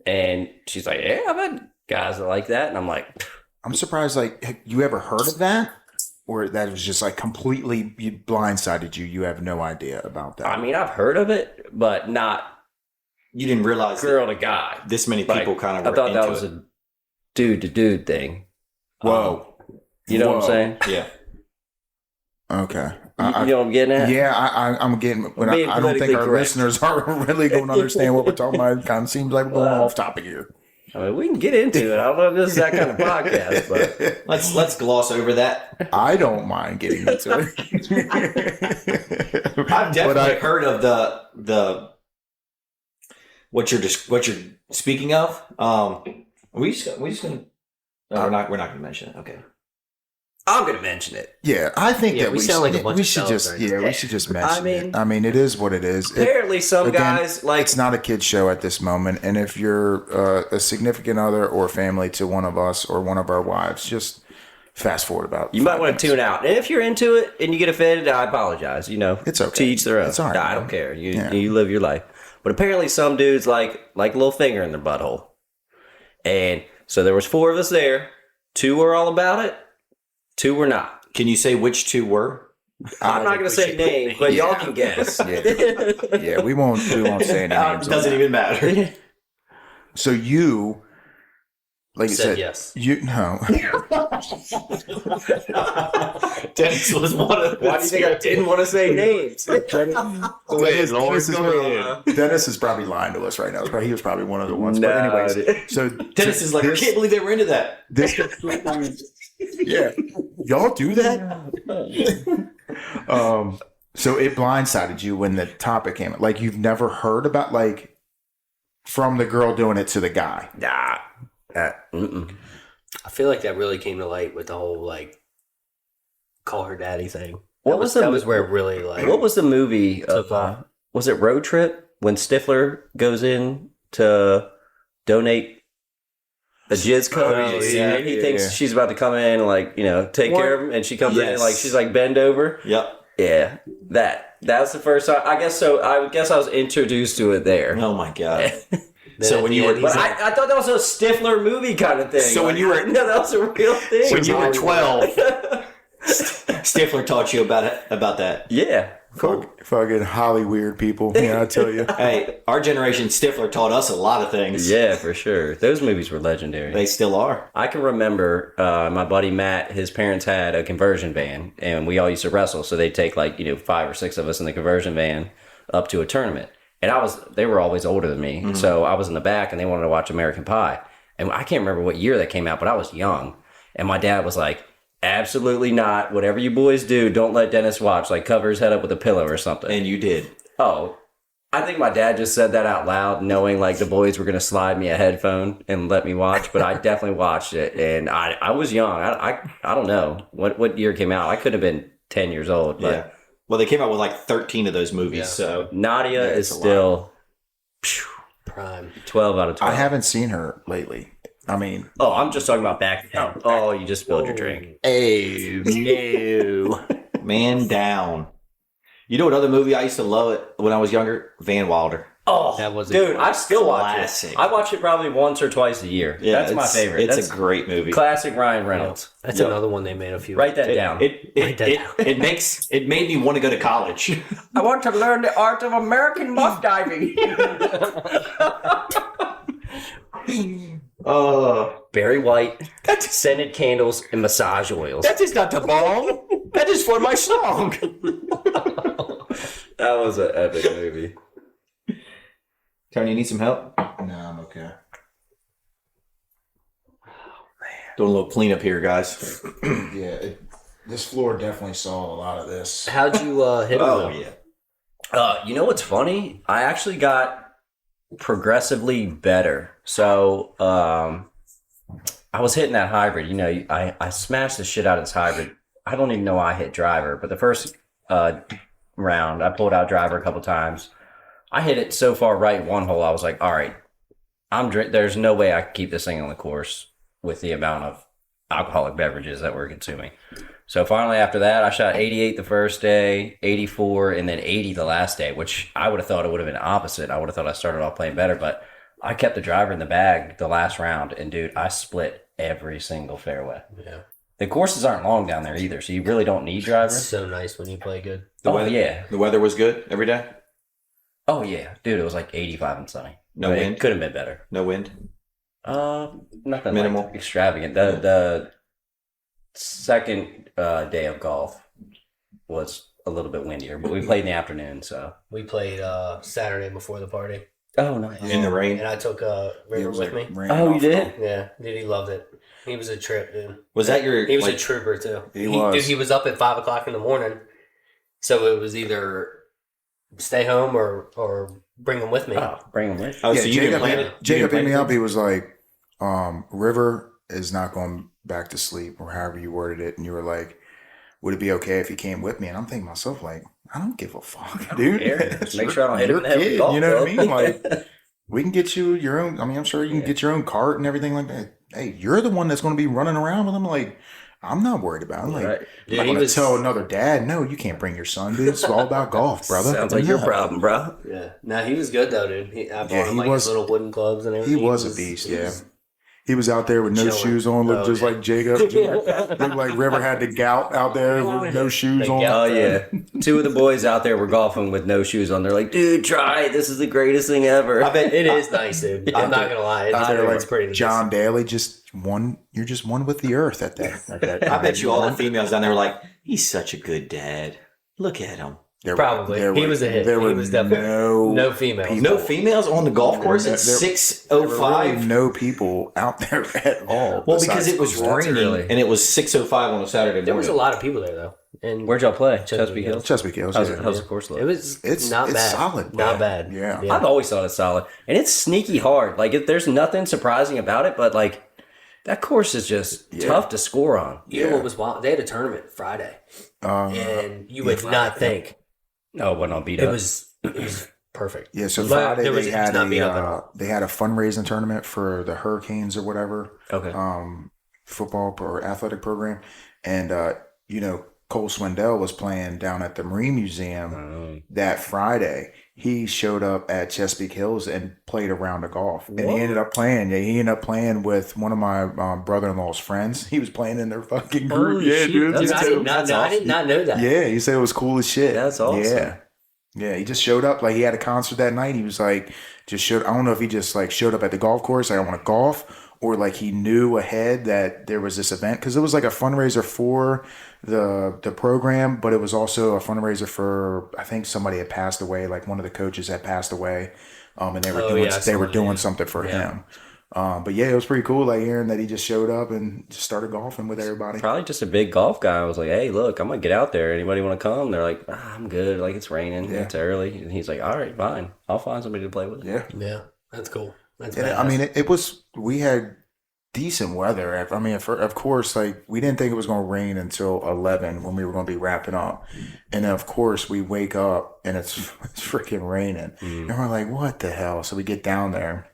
And she's like, yeah, I've had guys that like that. And I'm like, I'm surprised. Like, have you ever heard of that, or that was just like completely blindsided you? You have no idea about that. I mean, I've heard of it, but not You didn't realize girl to guy. this many people kind of I were thought that into was it. a dude to dude thing. Whoa. You know what I'm Whoa. saying? Yeah. Okay. You know what I'm getting at? Yeah, I'm getting, but Being I don't think politically our correct. listeners are really going to understand what we're talking about. It kind of seems like we're going off topic here. I mean, we can get into it. I don't know if this is that kind of podcast, but Let's gloss over that. I don't mind getting into it. I've definitely heard of the what you're speaking of. We just gonna. No, we're not gonna mention it. Okay. I'm going to mention it. Yeah, I think that we sound like a bunch we of should fellas just right now. we should just mention mean- it. I mean, it is what it is. Apparently, some again, guys like. It's not a kid show at this moment, and if you're a significant other or family to one of us or one of our wives, just fast forward about. You might want to tune out. And if you're into it and you get offended, I apologize. It's okay. To each their own. It's all right, I man. don't care. Yeah. You live your life. But apparently, some dudes like a little finger in their butthole. And so there was 4 of us there. 2 were all about it. 2 were not. Can you say which 2 were? I'm not going to say names, but y'all can guess. Yeah, we won't say any names. It doesn't even matter. So you, like you Said said, yes. You no. Dennis was one of. Why do you think I didn't want to say names? Dennis is probably lying to us right now. He was probably one of the ones. But anyways, so Dennis is like, I can't believe they were into that. this. Yeah, y'all do that. So it blindsided you when the topic came. Like you've never heard about from the girl doing it to the guy. Nah. I feel like that really came to light with the whole call her daddy thing. What was the- that was where it really What was the movie? Took off. Was it Road Trip when Stifler goes in to donate a jizz cup? Oh, yeah, and he yeah, thinks yeah. she's about to come in and take care of him, and she comes in and she's bend over. Yep. Yeah, that was the first time. I guess so. I guess I was introduced to it there. Oh my god. Then So at when the you end, were, he's But like, I thought that was a Stifler movie kind of thing. So when you I were- didn't know that was a real thing. when you were 12, Stifler taught you about that. Yeah. Fucking Holly weird people. Yeah, I tell you. Hey, our generation, Stifler taught us a lot of things. Yeah, for sure. Those movies were legendary. They still are. I can remember my buddy Matt, his parents had a conversion van, and we all used to wrestle. So they'd take 5 or 6 of us in the conversion van up to a tournament. And they were always older than me. So I was in the back and they wanted to watch American Pie. And I can't remember what year that came out, but I was young. And my dad was like, absolutely not. Whatever you boys do, don't let Dennis watch. Cover his head up with a pillow or something. And you did. Oh, I think my dad just said that out loud, knowing the boys were going to slide me a headphone and let me watch. But I definitely watched it, and I was young. I don't know what year it came out. I could have been 10 years old. But Yeah. Well, they came out with 13 of those movies. Yeah. So Nadia is it's a lot. still prime. 12 out of 12. I haven't seen her lately. I mean, Oh, I'm just talking about back then. Oh, you just spilled your drink. no. Man Down. You know what other movie I used to love it when I was younger? Van Wilder. Oh, That was a dude, I still watch classic. it. I watch it probably once or twice a year. That's my favorite. It's That's a great movie. classic Ryan Reynolds. That's Yeah. another one they made a few. Write that down. It made me want to go to college. I want to learn the art of American muff diving. Barry White, scented candles, and massage oils. That is not a bomb. That is for my song. That was an epic movie. Tony, you need some help? No, I'm okay. Doing a little cleanup here, guys. Yeah, this floor definitely saw a lot of this. How'd you hit him? Oh, though? yeah. You know what's funny? I actually got progressively better. So I was hitting that hybrid. I smashed the shit out of this hybrid. I don't even know why I hit driver, but the first round, I pulled out driver a couple times. I hit it so far right one hole, I was like, all right, there's no way I can keep this thing on the course with the amount of alcoholic beverages that we're consuming. So finally after that, I shot 88 the first day, 84, and then 80 the last day, which I would have thought it would have been opposite. I would have thought I started off playing better, but I kept the driver in the bag the last round, and dude, I split every single fairway. Yeah. The courses aren't long down there either, so you really don't need driver. It's so nice when you play good. Yeah. The weather was good every day? Oh, yeah. Dude, it was 85 and sunny. No But wind? It could have been better. No wind? Nothing Minimal. extravagant. The second day of golf was a little bit windier, but we played in the afternoon, so. We played Saturday before the party. Oh, nice. in the rain. And I took It River was with like me. raining Oh, you off. did? Yeah, dude, he loved it. He was a trip, dude. Was that your? He was like, a trooper too. He was. Dude, he was up at 5:00 in the morning, so it was either stay home or bring him with me. Oh, bring him with. Oh, Yeah, so you didn't plan it? Jacob hit me up. It? He was like, River is not going back to sleep, or however you worded it. And you were like, would it be okay if he came with me? And I'm thinking to myself, like, I don't give a fuck, dude. Just make sure I don't hit him in the head with a Kid, golf you know what I club. mean? Like, we can get you your own. I mean, I'm sure you can get your own cart and everything like that. Hey, you're the one that's going to be running around with him. Like, I'm not worried about it. I'm like, Right. Dude, I'm he going to was tell another dad, no, you can't bring your son, dude. It's all about golf, brother. Sounds like your No. problem, bro. yeah. No, he was good though, dude. I bought him he like was- his little wooden clubs and He everything. was a beast, yeah. He was out there with no Chilling. shoes on, looked Oh, just yeah. like Jacob. Looked like River had the gout out there with no shoes The on. gout. Oh yeah, two of the boys out there were golfing with no shoes on. They're like, "Dude, try it. This is the greatest thing ever." I bet It is nice, dude. I'm not gonna lie. Out there It's like pretty nice. John Daly, just one. You're just one with the earth at that. I bet you all the females down there were like, he's such a good dad. Look at him. Probably. He was a hit. There He were was definitely no females. people. No females on the golf course at There- 6:05. Really no people out there at all. Well, because it was besides- raining early. and it was 6:05 on a Saturday morning. There was a lot of people there though. And Where'd y'all play? Chesapeake Chesapeake Hills. Chesapeake Hills. How's, Yeah. how's the course look? it was It's not bad. solid. Not bad. Yeah. I've always thought it's solid, and it's sneaky hard. Like, there's nothing surprising about it, but like that course is just tough to score on. You know what was wild? They had a tournament Friday, and you would not think No, it wasn't on beat it up. was perfect. Yeah, so But Friday there was- they it was had not beat up at all. they had a fundraising tournament for the Hurricanes or whatever Okay. football or athletic program, and Cole Swindell was playing down at the Marine Museum that Friday. He showed up at Chesapeake Hills and played a round of golf, and he ended up playing. Yeah, he ended up playing with one of my brother-in-law's friends. He was playing in their fucking group. Holy Yeah, shit, dude, that's Dude, just I did too- not know. I did not know that. Yeah, he said it was cool as shit. That's awesome. Yeah, he just showed up. Like, he had a concert that night. He was like, I don't know if he just like showed up at the golf course, like, I want to golf, or like he knew ahead that there was this event, because it was like a fundraiser for the program, but it was also a fundraiser for, I think somebody had passed away, like one of the coaches had passed away, and they were doing something for him. But yeah, it was pretty cool, like hearing that he just showed up and just started golfing with everybody. Probably just a big golf guy. I was like, "Hey, look, I'm gonna get out there. Anybody want to come?" They're like, "I'm good. Like, it's raining. Yeah. It's early." And he's like, "All right, fine. I'll find somebody to play with." Yeah. Yeah, that's cool. That's And badass. I mean, it was, we had decent weather. I mean, of course, like, we didn't think it was going to rain until 11 when we were going to be wrapping up. And then, of course, we wake up and it's freaking raining. And we're like, what the hell? So we get down there.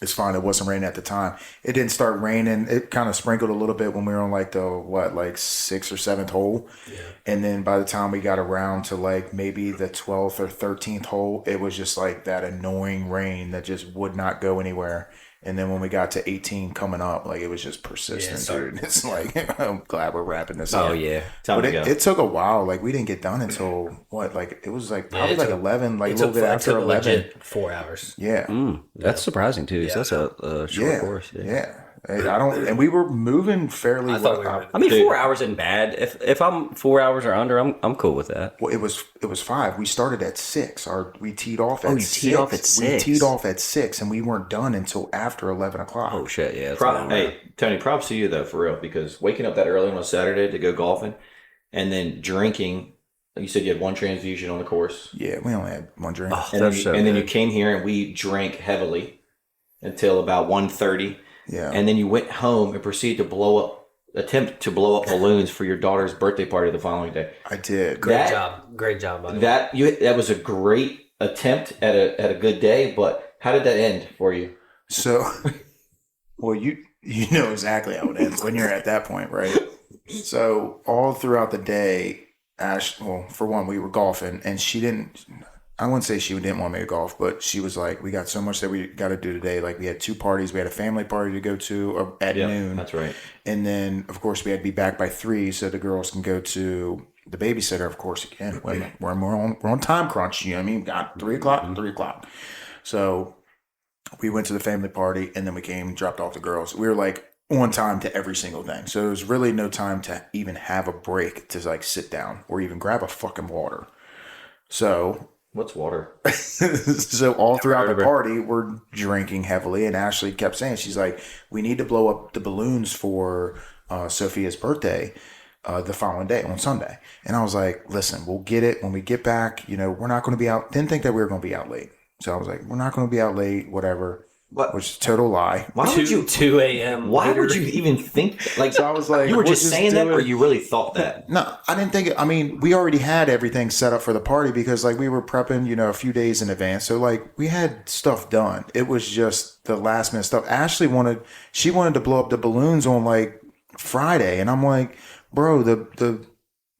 It's fine. It wasn't raining at the time. It didn't start raining. It kind of sprinkled a little bit when we were on like the, 6th or 7th hole. Yeah. And then by the time we got around to like maybe the 12th or 13th hole, it was just like that annoying rain that just would not go anywhere. And then when we got to 18 coming up, like, it was just persistent, dude. It's like, I'm glad we're wrapping this up. Oh yeah. Time But to go. it took a while. Like, we didn't get done until it was like probably it like took- 11, like a it little took, bit it after took 11. legit 4 hours. Yeah. That's surprising too. So that's a short course. Yeah. And we were moving fairly I thought well. we were. I mean, Dude. 4 hours isn't bad. If I'm 4 hours or under, I'm cool with that. Well, it was 5. We started at 6. We teed off at you 6. teed off at 6. We teed off at 6, and we weren't done until after 11 o'clock. Oh shit, yeah. That's long. Hey, Tony, props to you though, for real, because waking up that early on a Saturday to go golfing and then drinking. You said you had one transfusion on the course, Yeah, we only had one drink. and, That's so then you good. came here and we drank heavily until about 1:30, Yeah. and then you went home and proceeded to attempt to blow up balloons for your daughter's birthday party the following day. I did. Great That- Great job, by the way. That was a great attempt at a good day, but how did that end for you? So, well, you know exactly how it ends when you're at that point, right? So all throughout the day, Ash, well, for one, we were golfing, and I wouldn't say she didn't want me to golf, but she was like, we got so much that we got to do today. Like, we had 2 parties. We had a family party to go to at noon. That's right. And then, of course, we had to be back by 3 so the girls can go to the babysitter, of course, again. When we're on time crunch, you know what I mean? Got 3 o'clock, 3 o'clock. So we went to the family party, and then we came and dropped off the girls. We were like on time to every single thing. So there was really no time to even have a break to like sit down or even grab a fucking water. So What's water? So all throughout heard the of her. party, we're drinking heavily, and Ashley kept saying, she's like, we need to blow up the balloons for Sophia's birthday the following day on Sunday. And I was like, listen, we'll get it when we get back. You know, we're not going to be out. Didn't think that we were going to be out late. So I was like, we're not going to be out late, whatever. What? Which is a total lie. Why would you? 2 a.m. Why later. would you even think? Like, So I was like, you were we'll just saying do that, it. or you really thought that? No, I didn't think it. I mean, we already had everything set up for the party because, like, we were prepping, you know, a few days in advance. So, like, we had stuff done. It was just the last minute stuff. Ashley wanted to blow up the balloons on, like, Friday. And I'm like, bro, the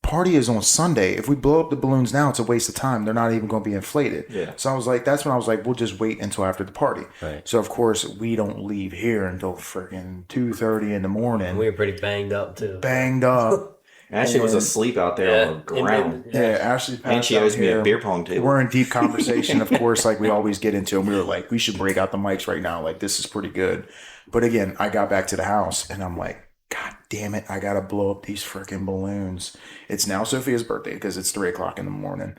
party is on Sunday. If we blow up the balloons now, it's a waste of time. They're not even going to be inflated. Yeah. So I was like, that's when I was like, we'll just wait until after the party. Right. So, of course, we don't leave here until freaking 2:30 in the morning. We were pretty banged up too. Banged up. Ashley was And- asleep out there on the ground. Yeah, Ashley passed And she out owes me a here. beer pong table. We're in deep conversation, of course, like we always get into, and we were like, we should break out the mics right now. Like, this is pretty good. But again, I got back to the house, and I'm like, God damn it, I gotta blow up these freaking balloons. It's now Sophia's birthday because it's 3:00 in the morning.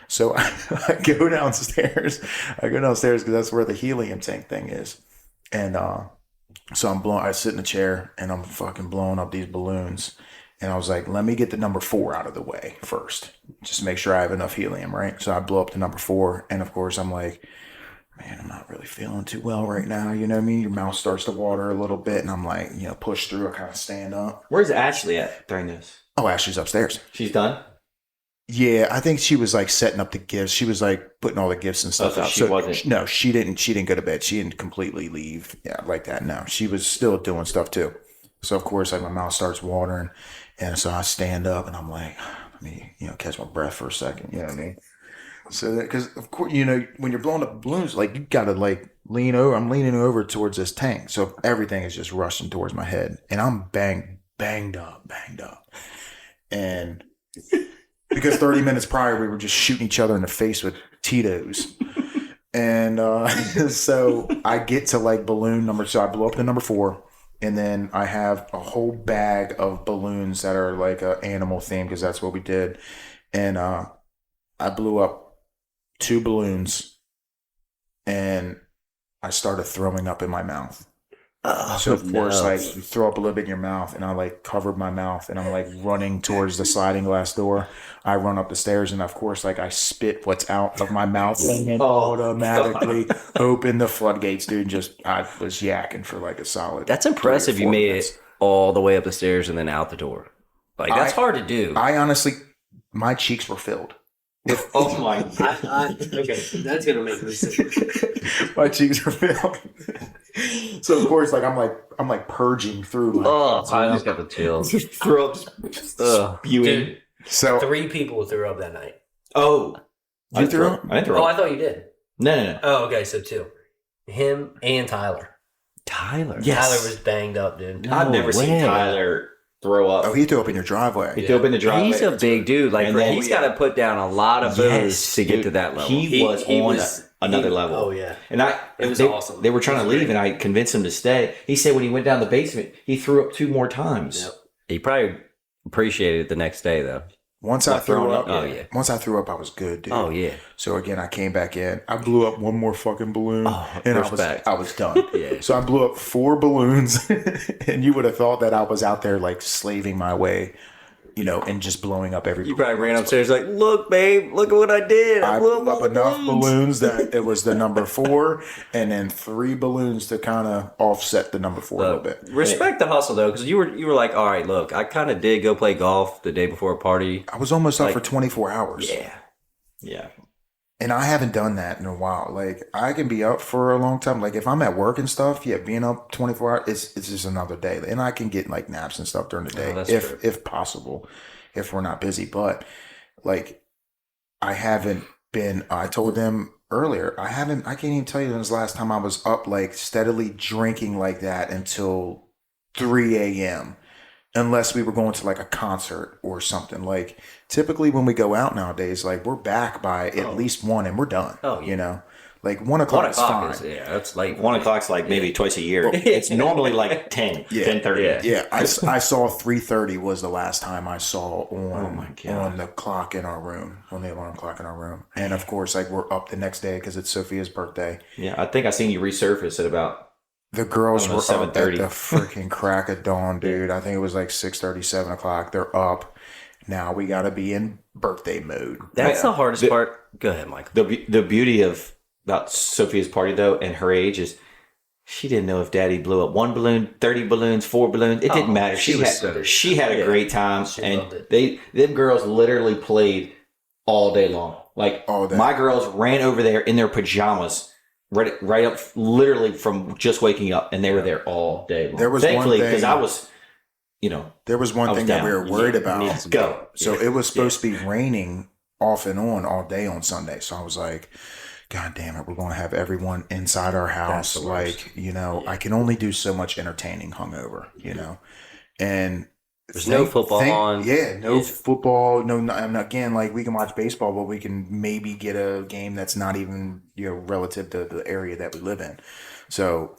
So I go downstairs. Because that's where the helium tank thing is. And so I sit in a chair and I'm fucking blowing up these balloons. And I was like, let me get the number 4 out of the way first. Just make sure I have enough helium, right? So I blow up the number 4. And of course, I'm like, man, I'm not really feeling too well right now. You know what I mean? Your mouth starts to water a little bit. And I'm like, you know, push through. I kind of stand up. Where's Ashley at during this? Oh, Ashley's upstairs. She's done? Yeah, I think she was like setting up the gifts. She was like putting all the gifts and stuff so out. she wasn't- No, she didn't. She didn't go to bed. She didn't completely leave. Yeah, like that. No, she was still doing stuff too. So of course, like my mouth starts watering, and so I stand up and I'm like, let me, you know, catch my breath for a second. You know what I mean? So that because of course, you know, when you're blowing up balloons, like you gotta like lean over. I'm leaning over towards this tank, so everything is just rushing towards my head, and I'm banged up, and. Because 30 minutes prior, we were just shooting each other in the face with Tito's. And so I get to like balloon number, so I blow up the number 4. And then I have a whole bag of balloons that are like animal themed because that's what we did. And I blew up 2 balloons and I started throwing up in my mouth. So of course, like you throw up a little bit in your mouth, and I like covered my mouth, and I'm like running towards the sliding glass door. I run up the stairs, and of course, like I spit what's out of my mouth, and then automatically open the floodgates, dude. I was yakking for like a solid. That's impressive. 3 or You 4 made minutes. it all the way up the stairs and then out the door. Like that's hard to do. I honestly, my cheeks were filled. Oh my Okay, that's gonna make me sick. My cheeks were filled. So of course, like I'm like purging through. Like, Oh, I just got the chills. throw up spewing. Dude, so 3 people threw up that night. Oh. You threw up? I didn't throw Oh, up. I thought you did. No. Oh, okay, so 2. Him and Tyler. Tyler. Yes. Tyler was banged up, dude. I've never seen way. Tyler throw up. oh, he threw up in your driveway. He threw up in the driveway. He's a big dude. Like And then- he's got to put down a lot of booze to get to that level. He was on another level. Oh, yeah. And It was they, awesome. They were trying It to was leave, great. and I convinced him to stay. He said when he went down the basement, he threw up 2 more times. Yep. He probably appreciated it the next day, though. Once I Not threw throwing up, up, Oh yeah. once I threw up, I was good, dude. Oh yeah. So again, I came back in. I blew up 1 more fucking balloon, and respect. I was done. Yeah. So I blew up 4 balloons, and you would have thought that I was out there like slaving my way, you know, and just blowing up every. You probably ran upstairs like, "Look, babe, look at what I did. I blew blew up all the enough balloons that it was the number 4, and then 3 balloons to kind of offset the number 4 a little bit. Respect the hustle though, because you were like, all right, look, I kind of did go play golf the day before a party. I was almost up for 24 hours. Yeah. And I haven't done that in a while. Like I can be up for a long time. Like if I'm at work and stuff, yeah, being up 24 hours, it's just another day. And I can get like naps and stuff during the day that's true. if possible, if we're not busy. But like I haven't been. I told them earlier. I can't even tell you when's the last time I was up like steadily drinking like that until 3 a.m. Unless we were going to like a concert or something. Like typically when we go out nowadays, like we're back by at least 1 and we're done. Oh, yeah. You know, Like 1 o'clock is fine. That's like 1 o'clock's like maybe twice a year. It's normally like 10, 10:30. Yeah, I saw 3:30 was the last time I saw on the clock in our room, on the alarm clock in our room. And of course, like we're up the next day because it's Sophia's birthday. Yeah, I think I seen you resurface at about the girls were up at 7:30. the freaking crack of dawn, dude. I think it was like 6:30, 7 o'clock. They're up. Now we got to be in birthday mode. That's the hardest part. Go ahead, Michael. The beauty about Sophia's party though, and her age is she didn't know if Daddy blew up 1 balloon, 30 balloons, 4 balloons. It didn't matter. She had a great time, and them girls literally played all day long. Like All day. my girls ran over there in their pajamas. Right up, literally from just waking up, and they were there all day long. There was thankfully one thing- because I was, There was one thing that we were worried about. Go. So it was supposed to be raining off and on all day on Sunday. So I was like, God damn it, we're going to have everyone inside our house. Like, I can only do so much entertaining hungover, And There's no football on. Yeah, no football. And again, like we can watch baseball, but we can maybe get a game that's not even, relative to the area that we live in. So,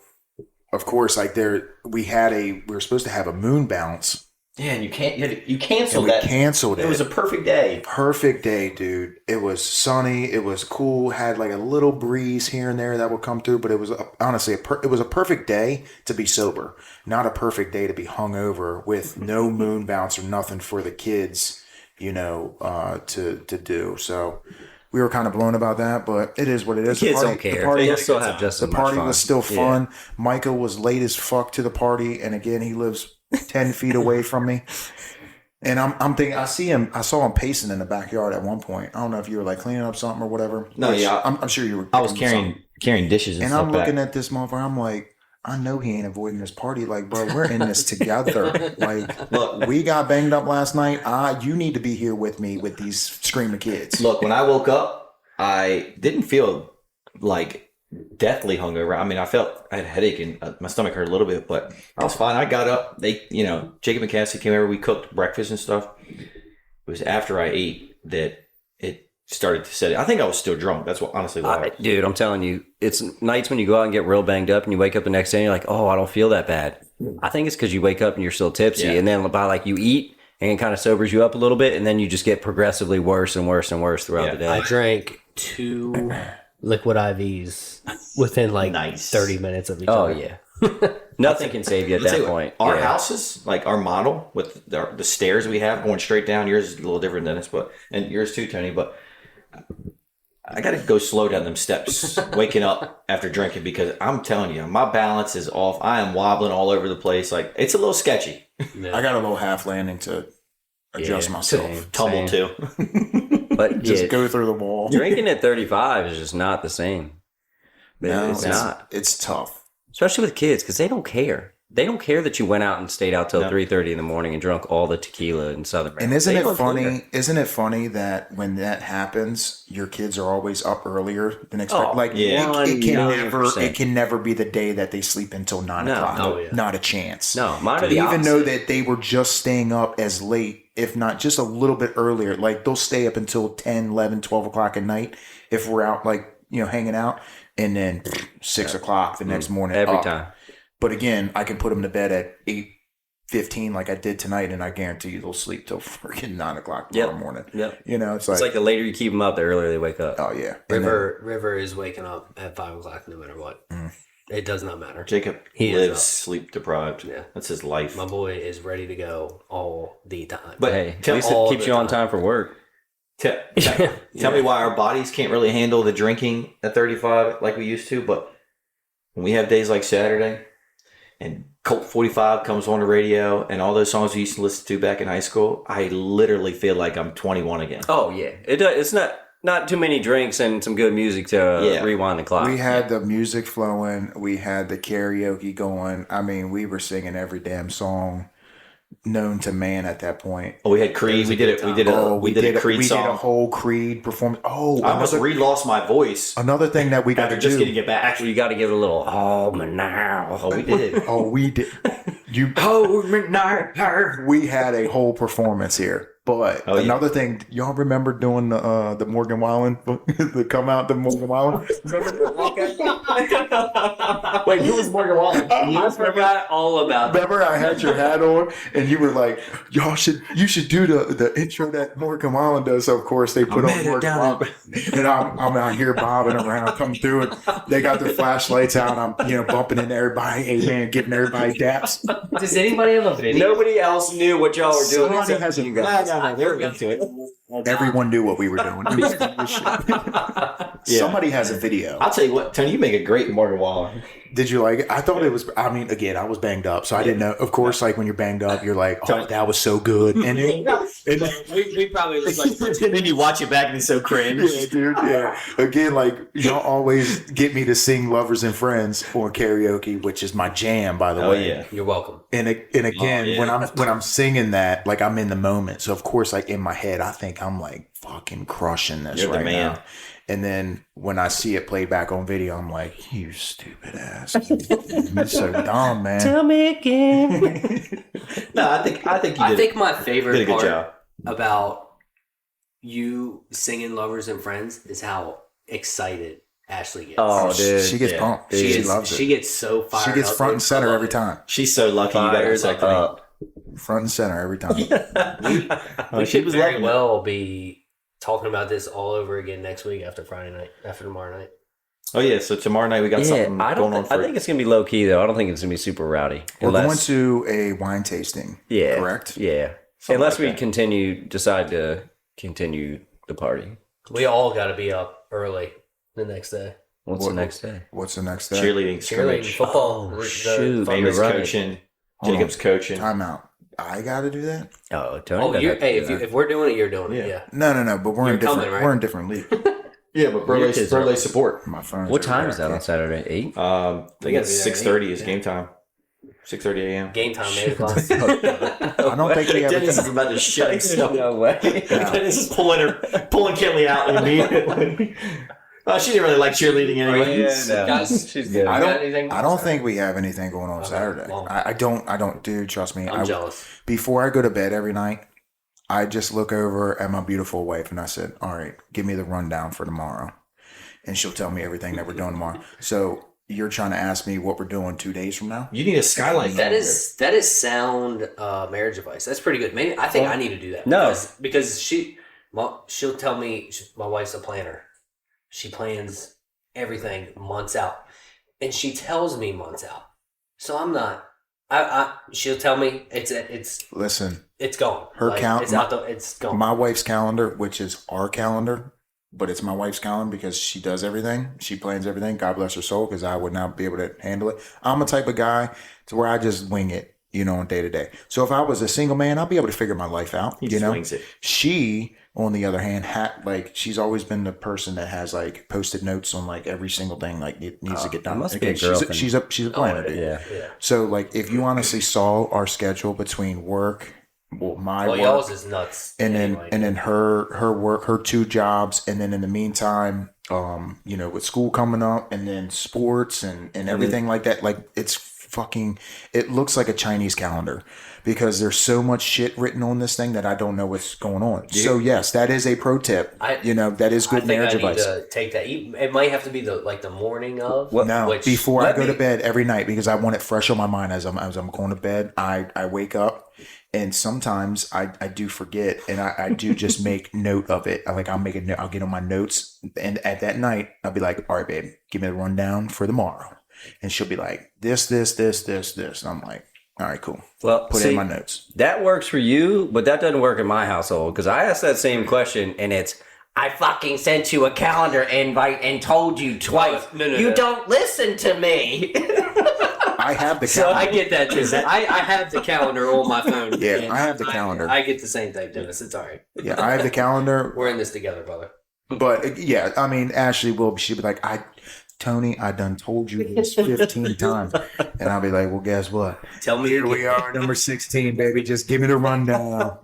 of course, like we were supposed to have a moon bounce. Yeah, and you canceled And we that. canceled it. It was a perfect day. Perfect day, dude. It was sunny. It was cool. Had like a little breeze here and there that would come through, but it was honestly it was a perfect day to be sober, not a perfect day to be hungover with no moon bounce or nothing for the kids, to do. So we were kind of blown about that, but it is what it is. The kids don't care. They'll still have just as the much party fun. was still fun. Micah was late as fuck to the party, and again, he lives 10 feet away from me. And I'm thinking, I saw him pacing in the backyard at one point. I don't know if you were like cleaning up something or whatever. No, yeah. I'm sure you were. I was picking something. carrying dishes and stuff I'm looking at this motherfucker. I'm like, I know he ain't avoiding this party. Like, bro, we're in this together. Like, look, we got banged up last night. You need to be here with me with these screaming kids. Look, when I woke up, I didn't feel like deathly hungover. I mean, I had a headache and my stomach hurt a little bit, but I was fine. I got up. Jacob and Cassie came over. We cooked breakfast and stuff. It was after I ate that it started to set in. I think I was still drunk. That's what honestly why. Dude, I'm telling you, it's nights when you go out and get real banged up and you wake up the next day and you're like, oh, I don't feel that bad. I think it's because you wake up and you're still tipsy, and then by like you eat and it kind of sobers you up a little bit, and then you just get progressively worse and worse and worse throughout the day. I drank 2 liquid IVs within like 30 minutes of each other. Oh yeah. Nothing can save you at that point. Our houses, like our model with the stairs we have going straight down. Yours is a little different than this, and yours too, Tony. But I got to go slow down them steps waking up after drinking, because I'm telling you, my balance is off. I am wobbling all over the place. Like, it's a little sketchy. I got a little half landing to adjust myself. Tumble too. But just go through the wall. Drinking at 35 is just not the same. No, it's not. It's tough. Especially with kids, because they don't care. They don't care that you went out and stayed out till 3:30 in the morning and drunk all the tequila in Southern Maryland. And isn't it funny? Isn't it funny that when that happens, your kids are always up earlier than expected? It can never be the day that they sleep until 9 o'clock. Oh, yeah. Not a chance. No, mine are the even opposite. though that they were just staying up as late, if not just a little bit earlier. Like they'll stay up until 10, 11, 12 o'clock at night if we're out, hanging out, and then 6 o'clock the next morning. Every time. But again, I can put them to bed at 8:15 like I did tonight, and I guarantee you they'll sleep till freaking 9 o'clock tomorrow morning. Yep. It's like the later you keep them up, the earlier they wake up. Oh yeah. River is waking up at 5 o'clock no matter what. It does not matter. Jacob lives sleep deprived. Yeah, that's his life. My boy is ready to go all the time. But hey, at least it keeps you on time for work. Tell me why our bodies can't really handle the drinking at 35 like we used to. But when we have days like Saturday, and Colt 45 comes on the radio, and all those songs we used to listen to back in high school, I literally feel like I'm 21 again. Oh yeah, it's not too many drinks and some good music to rewind the clock. We had the music flowing, we had the karaoke going. I mean, we were singing every damn song known to man at that point. Oh, we had Creed. We did a Creed song. We did a whole Creed performance. Oh, I almost re-lost my voice. Another thing that we got after to just do. getting it back. Actually, you got to give it a little hold me now. Oh, we did. Oh, we did. You hold me now. We had a whole performance here. But Oh, yeah. another thing, y'all remember doing the Morgan Wallen, the come out the Morgan Wallen? Wait, who was Morgan Wallen? I forgot all about that. Remember, I had your hat on, and you were like, you should do the intro that Morgan Wallen does. So of course they put on Morgan Wallen, and I'm out here bobbing around, coming through it. They got their flashlights out. I'm bumping into everybody, hey man, getting everybody daps. Does anybody have a video? Nobody else knew what y'all were doing. Somebody except has a you guys. No, they were into it. Everyone knew what we were doing. Somebody has a video. I'll tell you what, Tony, you make a great Morgan Wallen. Did you like it? I thought it was. I mean, again, I was banged up, so I didn't know. Of course, like when you're banged up, you're like, "Oh, that was so good." And then, We probably was like, And then you watch it back and it's so cringe. yeah, dude, yeah. Again, like y'all always get me to sing "Lovers and Friends" on karaoke, which is my jam, by the Oh, way. yeah. you're welcome. And again, Oh, yeah. when I'm singing that, like I'm in the moment. So of course, like in my head, I think I'm like fucking crushing this You're the right man. now. And then when I see it played back on video, I'm like, you stupid ass. You're so dumb, man. Tell me again. No, I think you did I think my did a favorite good part job. about you singing "Lovers and Friends" is how excited Ashley gets. Oh, dude. She gets Yeah. pumped. she, She gets, loves it. She gets so fired. She gets up, front dude. and center I love every it. time. She's so lucky you got her Fires second. up. Front and center every time. Oh, We she should was very loving it. well be talking about this all over again next week after tomorrow night. Oh yeah, so tomorrow night we got something I going don't. on I for think it's gonna be low key though. I don't think it's gonna be super rowdy. We're going to a wine tasting. Yeah. Correct? Yeah. Something Unless like we that. decide to continue the party. We all got to be up early the next day. What's What- the next day? What's the next day? cheerleading Cheerleading, scrimmage. football. Oh, the shoot. fun- Amy's You're right. coaching. Hold Jacob's coaching. Time out. I got to do that? Oh, Tony. Oh, doesn't have to hey, do that. if we're doing it, you're doing it. Yeah. Yeah. No. But we're You're in different. coming, right? We're in different league. Yeah, but Your kids are- Brolay support. My phone. What time is that on Saturday? 8? I think gotta it's be there at 6:30 8, is yeah. game time. 6:30 a.m. Game time, 8 o'clock. I don't think we have. Dennis is about to shut himself. No way. Dennis is pulling Kelly out immediately. She didn't really like cheerleading anyway. Guys, She's good. I got anything? don't think we have anything going on Okay, Saturday. well. I don't, dude. Trust me. I'm jealous. Before I go to bed every night, I just look over at my beautiful wife and I said, "All right, give me the rundown for tomorrow," and she'll tell me everything that we're doing tomorrow. So you're trying to ask me what we're doing 2 days from now? You need a skylight. That is sound marriage advice. That's pretty good. Maybe I think I need to do that. No. because she'll tell me my wife's a planner. She plans everything months out, and she tells me months out. So I'm not. She'll tell me it's Listen, gone. Her count- It's out. It's gone. my wife's calendar, which is our calendar, but it's my wife's calendar because she does everything. She plans everything. God bless her soul, because I would not be able to handle it. I'm a type of guy to where I just wing it, on day to day. So if I was a single man, I'd be able to figure my life out. He just wings it. She, on the other hand, she's always been the person that has like post-it notes on like every single thing like it needs to get done. must be a Again, girlfriend. she's a planner, dude. Yeah. yeah. So like if you honestly saw our schedule between work, my Well, work, y'all's is nuts. and then anyway. and then her work, her 2 jobs, and then in the meantime, with school coming up, and then sports and everything like that, like it looks like a Chinese calendar because there's so much shit written on this thing that I don't know what's going on. So yes, that is a pro tip. That is I good think marriage I need advice. to take that. It might have to be the morning of. No, which- before I let go me- to bed every night because I want it fresh on my mind as I'm going to bed. I wake up and sometimes I do forget and I do just make note of it. I'll make a note. I'll get on my notes and at that night I'll be like, all right, babe, give me the rundown for tomorrow. And she'll be like, this. And I'm like, all right, cool. Well, Put it in my notes. That works for you, but that doesn't work in my household because I asked that same question and it's, I fucking sent you a calendar invite and told you twice. No, you no. don't listen to me. I have the So calendar. I get that too. I have the calendar on my phone. Yeah, and I have the calendar. I get the same thing, Dennis. It's all right. Yeah, I have the calendar. We're in this together, brother. But yeah, I mean, Ashley she'll be like, Tony, I done told you this 15 times. And I'll be like, well, guess what? Tell me Here we are, number 16, baby. Just give me the rundown.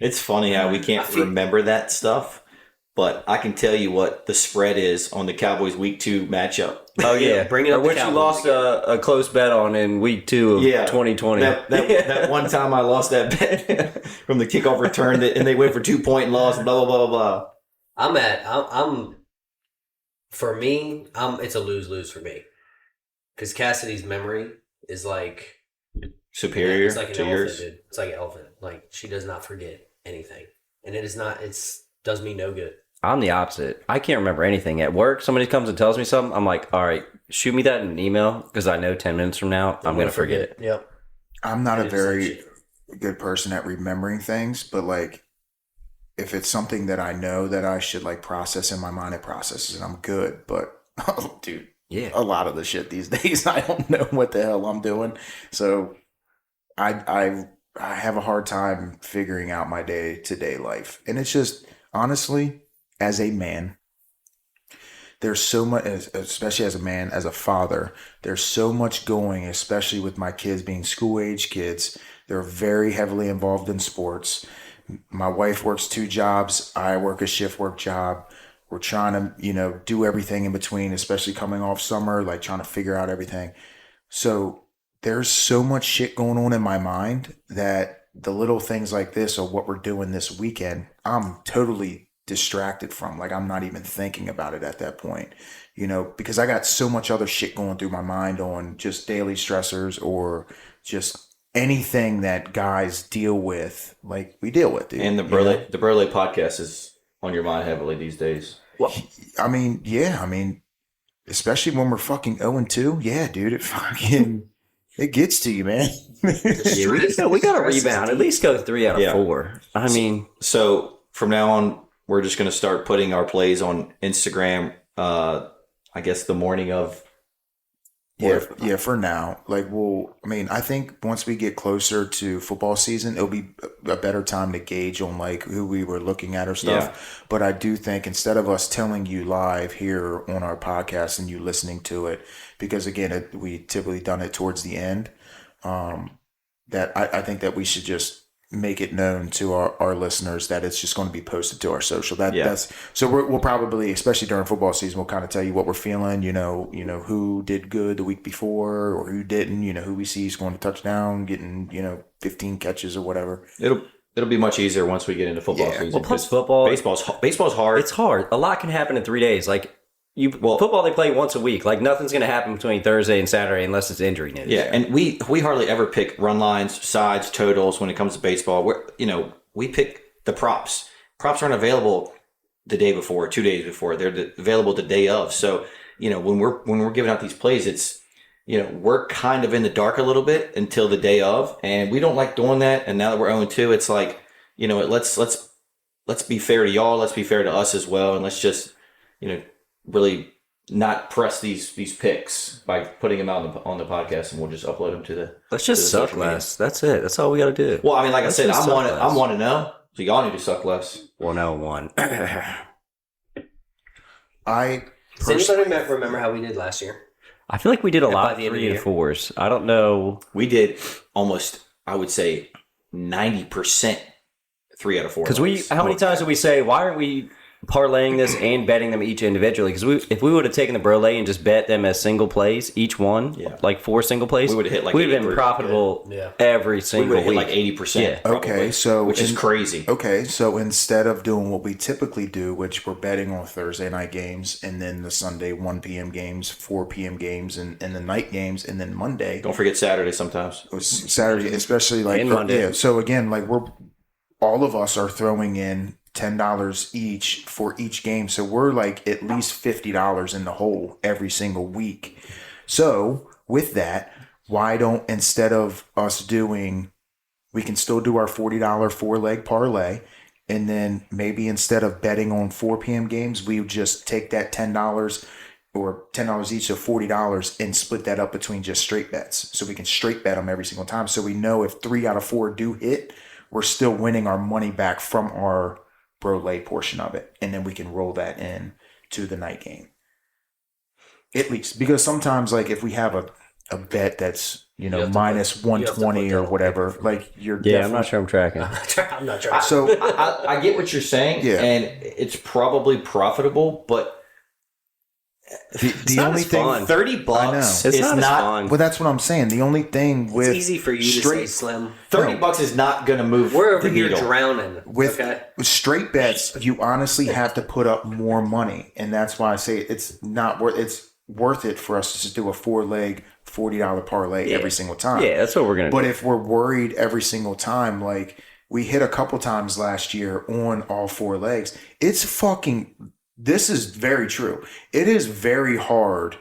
It's funny how we can't remember that stuff, but I can tell you what the spread is on the Cowboys Week 2 matchup. Oh yeah, Bring it up Or to what you Cowboys lost a close bet on in week 2 of 2020. That one time I lost that bet from the kickoff return, and they went for 2-point and lost. Blah blah blah blah. For me, it's a lose-lose for me. Because Cassidy's memory is like Superior it's like an to elephant, yours. dude. It's like an elephant. Like she does not forget anything, and it is not. It's does me no good. I'm the opposite. I can't remember anything. At work, somebody comes and tells me something. I'm like, all right, shoot me that in an email because I know 10 minutes from now I'm going to forget it. Yep. I'm not a It is very like shit. good person at remembering things, but like if it's something that I know that I should like process in my mind, it processes and I'm good. But oh, dude, Yeah. a lot of the shit these days, I don't know what the hell I'm doing. So I have a hard time figuring out my day-to-day life. And it's just honestly, as a man, there's so much, especially as a man, as a father, there's so much going, especially with my kids being school-age kids. They're very heavily involved in sports. My wife works 2 jobs. I work a shift work job. We're trying to, do everything in between, especially coming off summer, like trying to figure out everything. So there's so much shit going on in my mind that the little things like this or what we're doing this weekend, I'm totally distracted from. Like I'm not even thinking about it at that point, because I got so much other shit going through my mind on just daily stressors or just anything that guys deal with, like we deal with. Dude, And the Brolay Podcast is on your mind heavily these days. Well, I mean, especially when we're fucking 0-2. Yeah, dude, it gets to you, man. Yeah, we got to rebound. At least go 3 out of 4. I mean, So from now on, we're just going to start putting our plays on Instagram. I guess the morning of. Yeah, for now. I think once we get closer to football season, it'll be a better time to gauge on like who we were looking at or stuff. Yeah. But I do think instead of us telling you live here on our podcast and you listening to it, because again, we typically done it towards the end, that I think that we should just make it known to our listeners that it's just going to be posted to our social. That's so we'll probably, especially during football season, we'll kind of tell you what we're feeling. Who did good the week before or who didn't. Who we see is going to touchdown, getting 15 catches or whatever. It'll be much easier once we get into football season. well, plus football, baseball's hard. it's hard. A lot can happen in 3 days. Like football, they play once a week. Like nothing's going to happen between Thursday and Saturday unless it's injury news. Yeah, and we hardly ever pick run lines, sides, totals when it comes to baseball. We pick the props. Props aren't available the day before, 2 days before. They're available the day of. So when we're giving out these plays, it's we're kind of in the dark a little bit until the day of, and we don't like doing that. And now that we're 0-2, it's like let's be fair to y'all. Let's be fair to us as well, and let's just really not press these picks by putting them out on the podcast, and we'll just upload them to the. Let's just to the suck social media. less. That's it. That's all we got to do. Well, I mean, like Let's I said, just I'm suck one less. to know, so y'all need to suck less. 101. I Does anybody remember how we did last year? I feel like we did a By lot of the end of 3 the and year. 4s. I don't know. We did almost, I would say, 90% 3 out of 4. Because how many times did we say, why aren't we parlaying this and betting them each individually? Because if we would have taken the Brolay and just bet them as single plays, each one, like 4 single plays, We would've hit like we'd have been 80%. profitable Yeah. every we single would hit week. like 80%. Yeah. probably, Okay, so which is crazy. Okay, so instead of doing what we typically do, which we're betting on Thursday night games and then the Sunday 1 p.m. games, 4 p.m. games, and the night games, and then Monday, Don't forget Saturday sometimes. Saturday, especially like And Monday. Yeah, so again, like all of us are throwing in $10 each for each game, so we're like at least $50 in the hole every single week. So with that, why don't, instead of us doing, we can still do our $40 4-leg parlay, and then maybe instead of betting on 4 p.m. games, we would just take that $10 or $10 each, so $40, and split that up between just straight bets. So we can straight bet them every single time. So we know if 3 out of 4 do hit, we're still winning our money back from our Brolay portion of it. And then we can roll that in to the night game. At least. Because sometimes, like, if we have a a bet that's You have to minus put- you have to put 120 that or on whatever. paper for me. Like you're Yeah, I'm not sure I'm tracking. I'm not sure. So I get what you're saying, Yeah. and it's probably profitable, but the not only as thing, fun. $30 know. is It's not, as not. fun. well, that's what I'm saying. The only thing with It's easy for you to say, straight Slim. $30 is not going to move. We're over the here needle. drowning. with okay? with straight bets, you honestly have to put up more money, and that's why I say it's not worth. It's worth it for us to just do a 4-leg $40 parlay every single time. Yeah, that's what we're gonna But do. if we're worried every single time, like we hit a couple times last year on all 4 legs, it's fucking. This is very true. It is very hard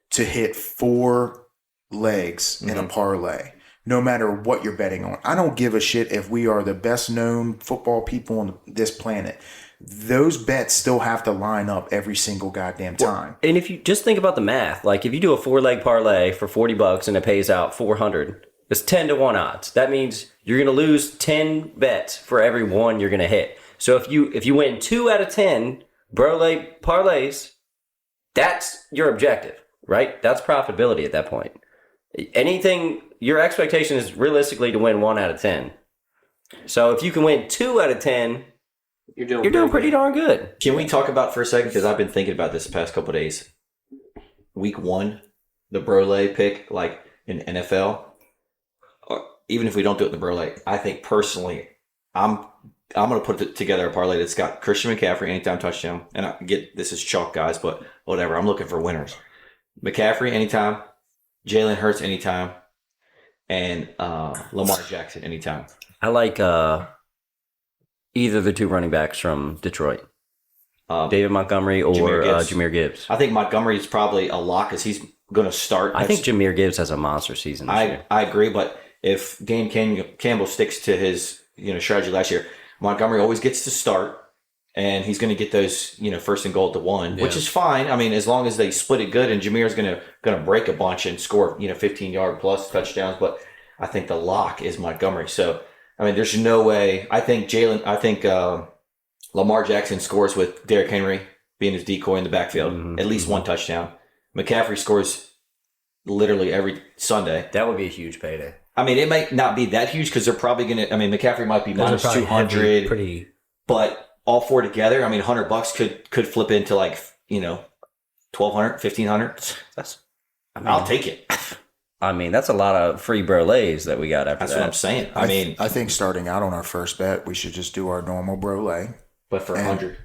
to hit 4 legs in a parlay, no matter what you're betting on. I don't give a shit if we are the best known football people on this planet. Those bets still have to line up every single goddamn time. And if you just think about the math, like if you do a 4-leg parlay for $40 and it pays out 400, it's 10-1 odds. That means you're going to lose 10 bets for every one you're going to hit. So if you win 2 out of 10 Brolay parlays, that's your objective, right? That's profitability at that point. Anything, your expectation is realistically to win 1 out of 10. So if you can win 2 out of 10, You're doing you're doing pretty darn good. Can we talk about for a second? Because I've been thinking about this the past couple of days. Week 1, the Brolay pick, like in NFL, or even if we don't do it in the Brolay, I think personally, I'm going to put together a parlay that's got Christian McCaffrey anytime touchdown. And I get this is chalk, guys, but whatever. I'm looking for winners. McCaffrey anytime, Jalen Hurts anytime, and Lamar Jackson anytime. I like either the 2 running backs from Detroit, David Montgomery or Jahmyr Gibbs. I think Montgomery is probably a lock because he's going to start. I think Jahmyr Gibbs has a monster season this year. I agree, but if Dan Campbell sticks to his strategy last year, Montgomery always gets to start, and he's going to get those first and goal to 1, which is fine. I mean, as long as they split it good, and Jameer's going to break a bunch and score 15-yard plus touchdowns. But I think the lock is Montgomery. So I mean, there's no way. I think Lamar Jackson scores with Derrick Henry being his decoy in the backfield, at least 1 touchdown. McCaffrey scores literally every Sunday. That would be a huge payday. I mean, it might not be that huge because they're probably going to. I mean, McCaffrey might be minus 200, Pretty. but all 4 together, I mean, $100 could flip into like 1,200, 1,500. I'll take it. I mean, that's a lot of free Brolays that we got after That's that. what I'm saying. I mean, I think starting out on our first bet, we should just do our normal Brolay. but for 100,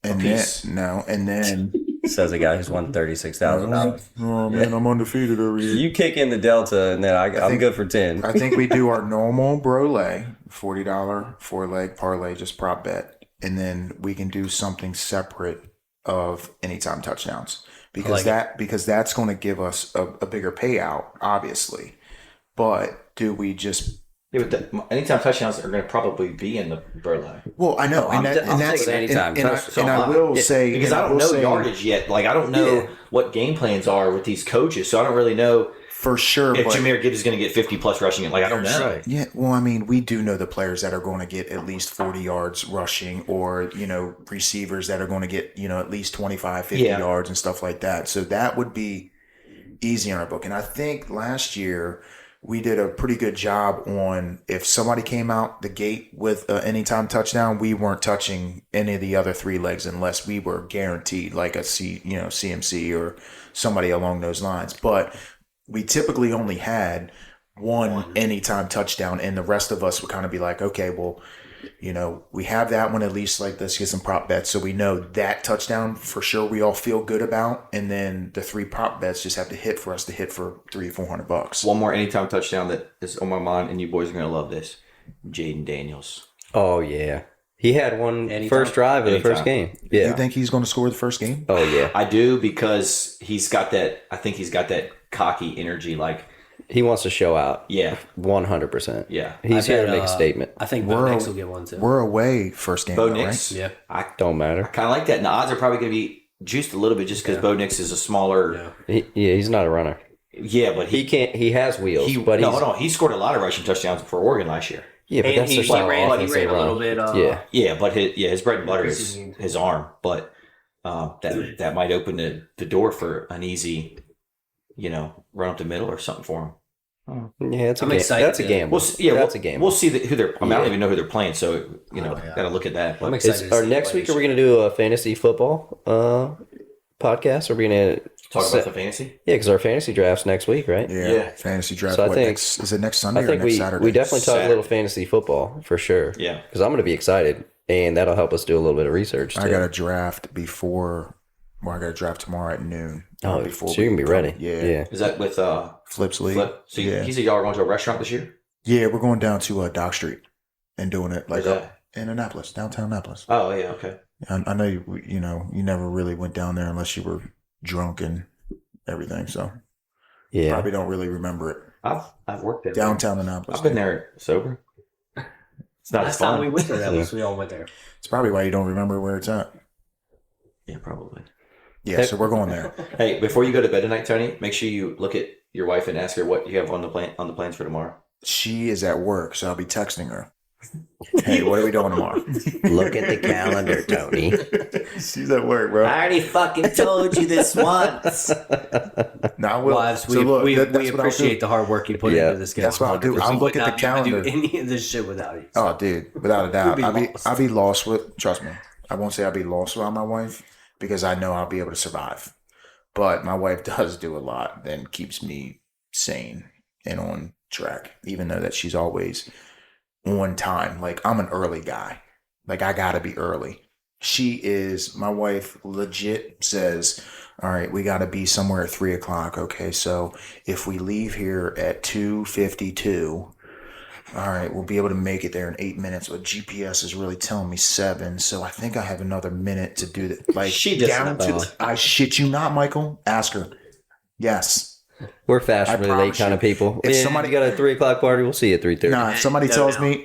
And piece. then Says a guy who's won $36,000. oh man, I'm undefeated over here. You kick in the delta, and then I'm think- good for 10. I think we do our normal Brolay, $40 4-leg parlay, just prop bet, and then we can do something separate of anytime touchdowns because that's going to give us a bigger payout, obviously. But do we just? yeah, but the anytime touchdowns are going to probably be in the Brolay. Well, I know, I'm that's taking anytime and touchdown. I will say because and I don't will know say yardage yet. Like I don't know what game plans are with these coaches, so I don't really know for sure. if but Jahmyr Gibbs is going to get 50 plus rushing. Like I don't know. yeah, well, I mean, we do know the players that are going to get at least 40 yards rushing, or receivers that are going to get at least 25, 50 yards and stuff like that. So that would be easy on our book. And I think last year we did a pretty good job on if somebody came out the gate with an anytime touchdown, we weren't touching any of the other 3 legs unless we were guaranteed like a CMC or somebody along those lines. But we typically only had one anytime touchdown, and the rest of us would kind of be like, okay, well, we have that one at least, like let's get some prop bets so we know that touchdown for sure we all feel good about, and then the 3 prop bets just have to hit for us to hit for $300-$400. One more anytime touchdown that is on my mind, and you boys are going to love this. Jaden Daniels. Oh, yeah. He had one first drive of the first game. Yeah. You think he's going to score the first game? Oh, yeah. I do because he's got that. I think he's got that cocky energy. Like He wants to show out. yeah, 100%. yeah. He's here to bet, make a statement. I think Bo Nix will get one too. We're away first game, Bo though, Nix. right? Yeah. Don't matter. Kind of like that. And the odds are probably going to be juiced a little bit just because Bo Nix is a smaller. Yeah. He's not a runner. Yeah, but He can't. He has wheels, but no, he's, hold on. He scored a lot of rushing touchdowns for Oregon last year. yeah, but And that's he the style ran of a offense they little run. bit. Yeah. Yeah, but his bread and butter is Preseason. his arm. But that might open the door for an easy run up the middle or something for them. Yeah, I'm excited That's a to- gamble. That's a gamble. We'll see who they're. I mean, I don't Yeah. even know who they're playing, so yeah. gotta look at that. I'm But excited. Our next week, are we going to do a fantasy football podcast? Are we going to talk about the fantasy. Yeah, because our fantasy draft's next week, right? Yeah. Fantasy draft. So I think- is it next Sunday I or think next we Saturday? definitely talk a Saturday. little fantasy football for sure. Yeah. Because I'm going to be excited, and that'll help us do a little bit of research. I too. got a draft before. Well, I got a draft tomorrow at noon. Oh, before so you can be ready. Yeah. Is that with Flips League. Flip? So yeah. he said y'all are going to a restaurant this year? Yeah, we're going down to Dock Street and doing it like Where's up in Annapolis, downtown Annapolis. Oh yeah, okay. I know you never really went down there unless you were drunk and everything. So Yeah. probably don't really remember it. I've worked there. Downtown Annapolis. I've been there sober. It's not as Last time we fun. went there, that was we all went there. It's probably why you don't remember where it's at. Yeah, probably. Yeah, so we're going there. Hey, before you go to bed tonight, Tony, make sure you look at your wife and ask her what you have on the plans for tomorrow. She is at work, so I'll be texting her. Hey, what are we doing tomorrow? Look at the calendar, Tony. She's at work, bro. I already fucking told you this once. No, I will. Wives, So look, we that's what I'll appreciate do. the hard work you put Yeah, into this game. that's what I'll do. I'll look at the Without you, I calendar. do any of this shit without you. Oh, dude, without a doubt, be I'll be lost with. Trust me, I won't say I'll be lost without my wife because I know I'll be able to survive. But my wife does do a lot and keeps me sane and on track, even though that she's always on time. Like I'm an early guy. Like I gotta be early. My wife legit says, all right, we gotta be somewhere at 3:00. Okay, so if we leave here at 2:52, all right, we'll be able to make it there in 8 minutes. But GPS is really telling me 7, so I think I have another minute to do that. Like She does down not. to, I shit you not, Michael. Ask her. Yes. We're fashionably late promise kind you, of people. if Yeah, somebody- you got a 3:00 party, we'll see you at 3:30. Nah, if somebody No, tells no. me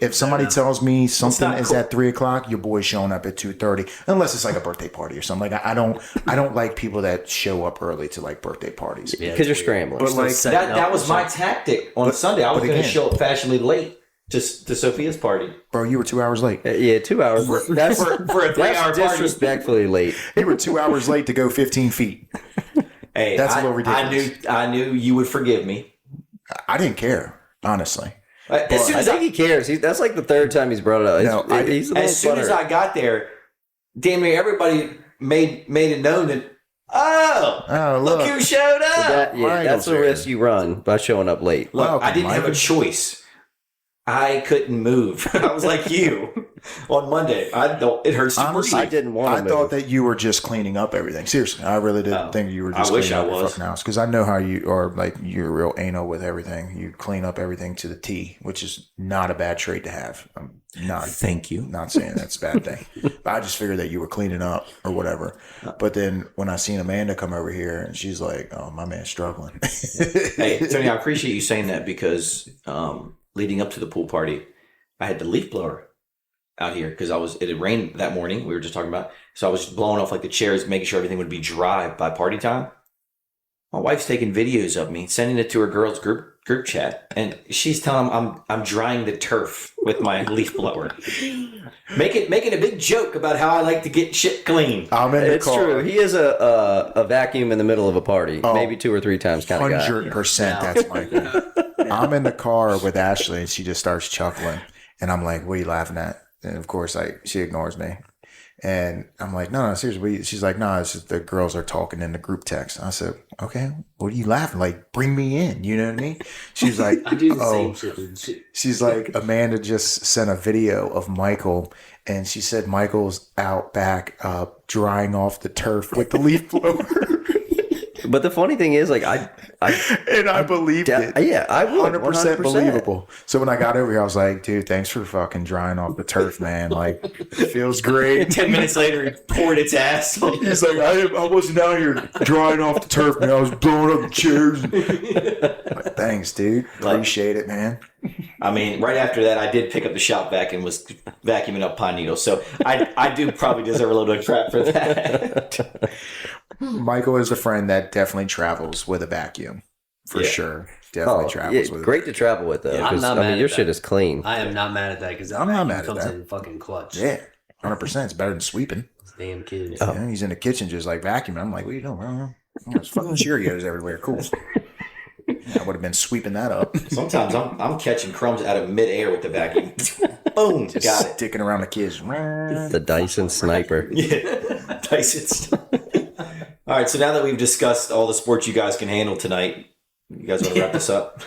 tells me something not is cool. at 3:00, your boy's showing up at 2:30, unless it's like a birthday party or something. Like I don't like people that show up early to like birthday parties. Because you're scrambling. But like That was my tactic on Sunday. I was but going to again- show up fashionably late to Sophia's party. bro, you were 2 hours late. Yeah, 2 hours. That's For a 3-hour that's party. disrespectfully late. You were 2 hours late to go 15 feet. Hey, That's a little ridiculous. I knew you would forgive me. I didn't care, honestly. As soon I as think he cares. That's like the third time he's brought it up. No, He's a little as soon as butthurt. I got there, damn near everybody made it known that. Oh, Oh, look who showed up! That's Michael's the there. risk you run by showing up late. Look, Welcome, I didn't have a Michael. choice. I couldn't move. I was like you on Monday. It hurts to Honestly, I breathe. didn't want to I move. thought that you were just cleaning up everything. Seriously, I really didn't think you were just I wish cleaning I up your was. fucking house. Because I know how you are, like, you're real anal with everything. You clean up everything to the T, which is not a bad trait to have. I'm not, Thank you. not saying that's a bad thing. But I just figured that you were cleaning up or whatever. But then when I seen Amanda come over here and she's like, oh, my man's struggling. Hey, Tony, I appreciate you saying that because leading up to the pool party, I had the leaf blower out here because it had rained that morning. We were just talking about, so I was blowing off like the chairs, making sure everything would be dry by party time. My wife's taking videos of me, sending it to her girls group chat, and she's telling them I'm drying the turf with my leaf blower, making a big joke about how I like to get shit clean. I'm in the It's car. true. He is a vacuum in the middle of a party, Oh, maybe 2 or 3 times kind of guy. 100% that's Michael. I'm in the car with Ashley and she just starts chuckling. And I'm like, what are you laughing at? And of course, like, she ignores me. And I'm like, no, seriously. She's like, no, it's just the girls are talking in the group text. I said, okay, what are you laughing? Like, bring me in. You know what I mean? She's like, I do the oh, same shit. she's like, Amanda just sent a video of Michael. And she said, Michael's out back drying off the turf with the leaf blower. But the funny thing is, like, I And I believed it. yeah, I would 100% believable. So when I got over here, I was like, dude, thanks for fucking drying off the turf, man. Like, it feels great. 10 minutes later, he poured its ass. He's like, I wasn't out here drying off the turf, man. I was blowing up the chairs. Like, thanks, dude. Appreciate it, man. I mean, right after that, I did pick up the shop vac and was vacuuming up pine needles. So I do probably deserve a little bit of crap for that. Michael is a friend that definitely travels with a vacuum. For Yeah. sure. Definitely travels with great to travel with though. Yeah, I'm 'cause, not I mad mean, your at shit that. is clean. I am not mad at that because I'm not mad at comes that. in fucking clutch. it. Yeah. 100%. It's better than sweeping. Those damn kids. Yeah, he's in the kitchen just like vacuuming. I'm like, what are you doing, bro? There's fucking Cheerios everywhere. Cool. I would have been sweeping that up. Sometimes I'm catching crumbs out of midair with the vacuum. Boom, Just got it. sticking around the kids. The Dyson sniper. Yeah, Tyson. All right, so now that we've discussed all the sports you guys can handle tonight, you guys want to wrap this up?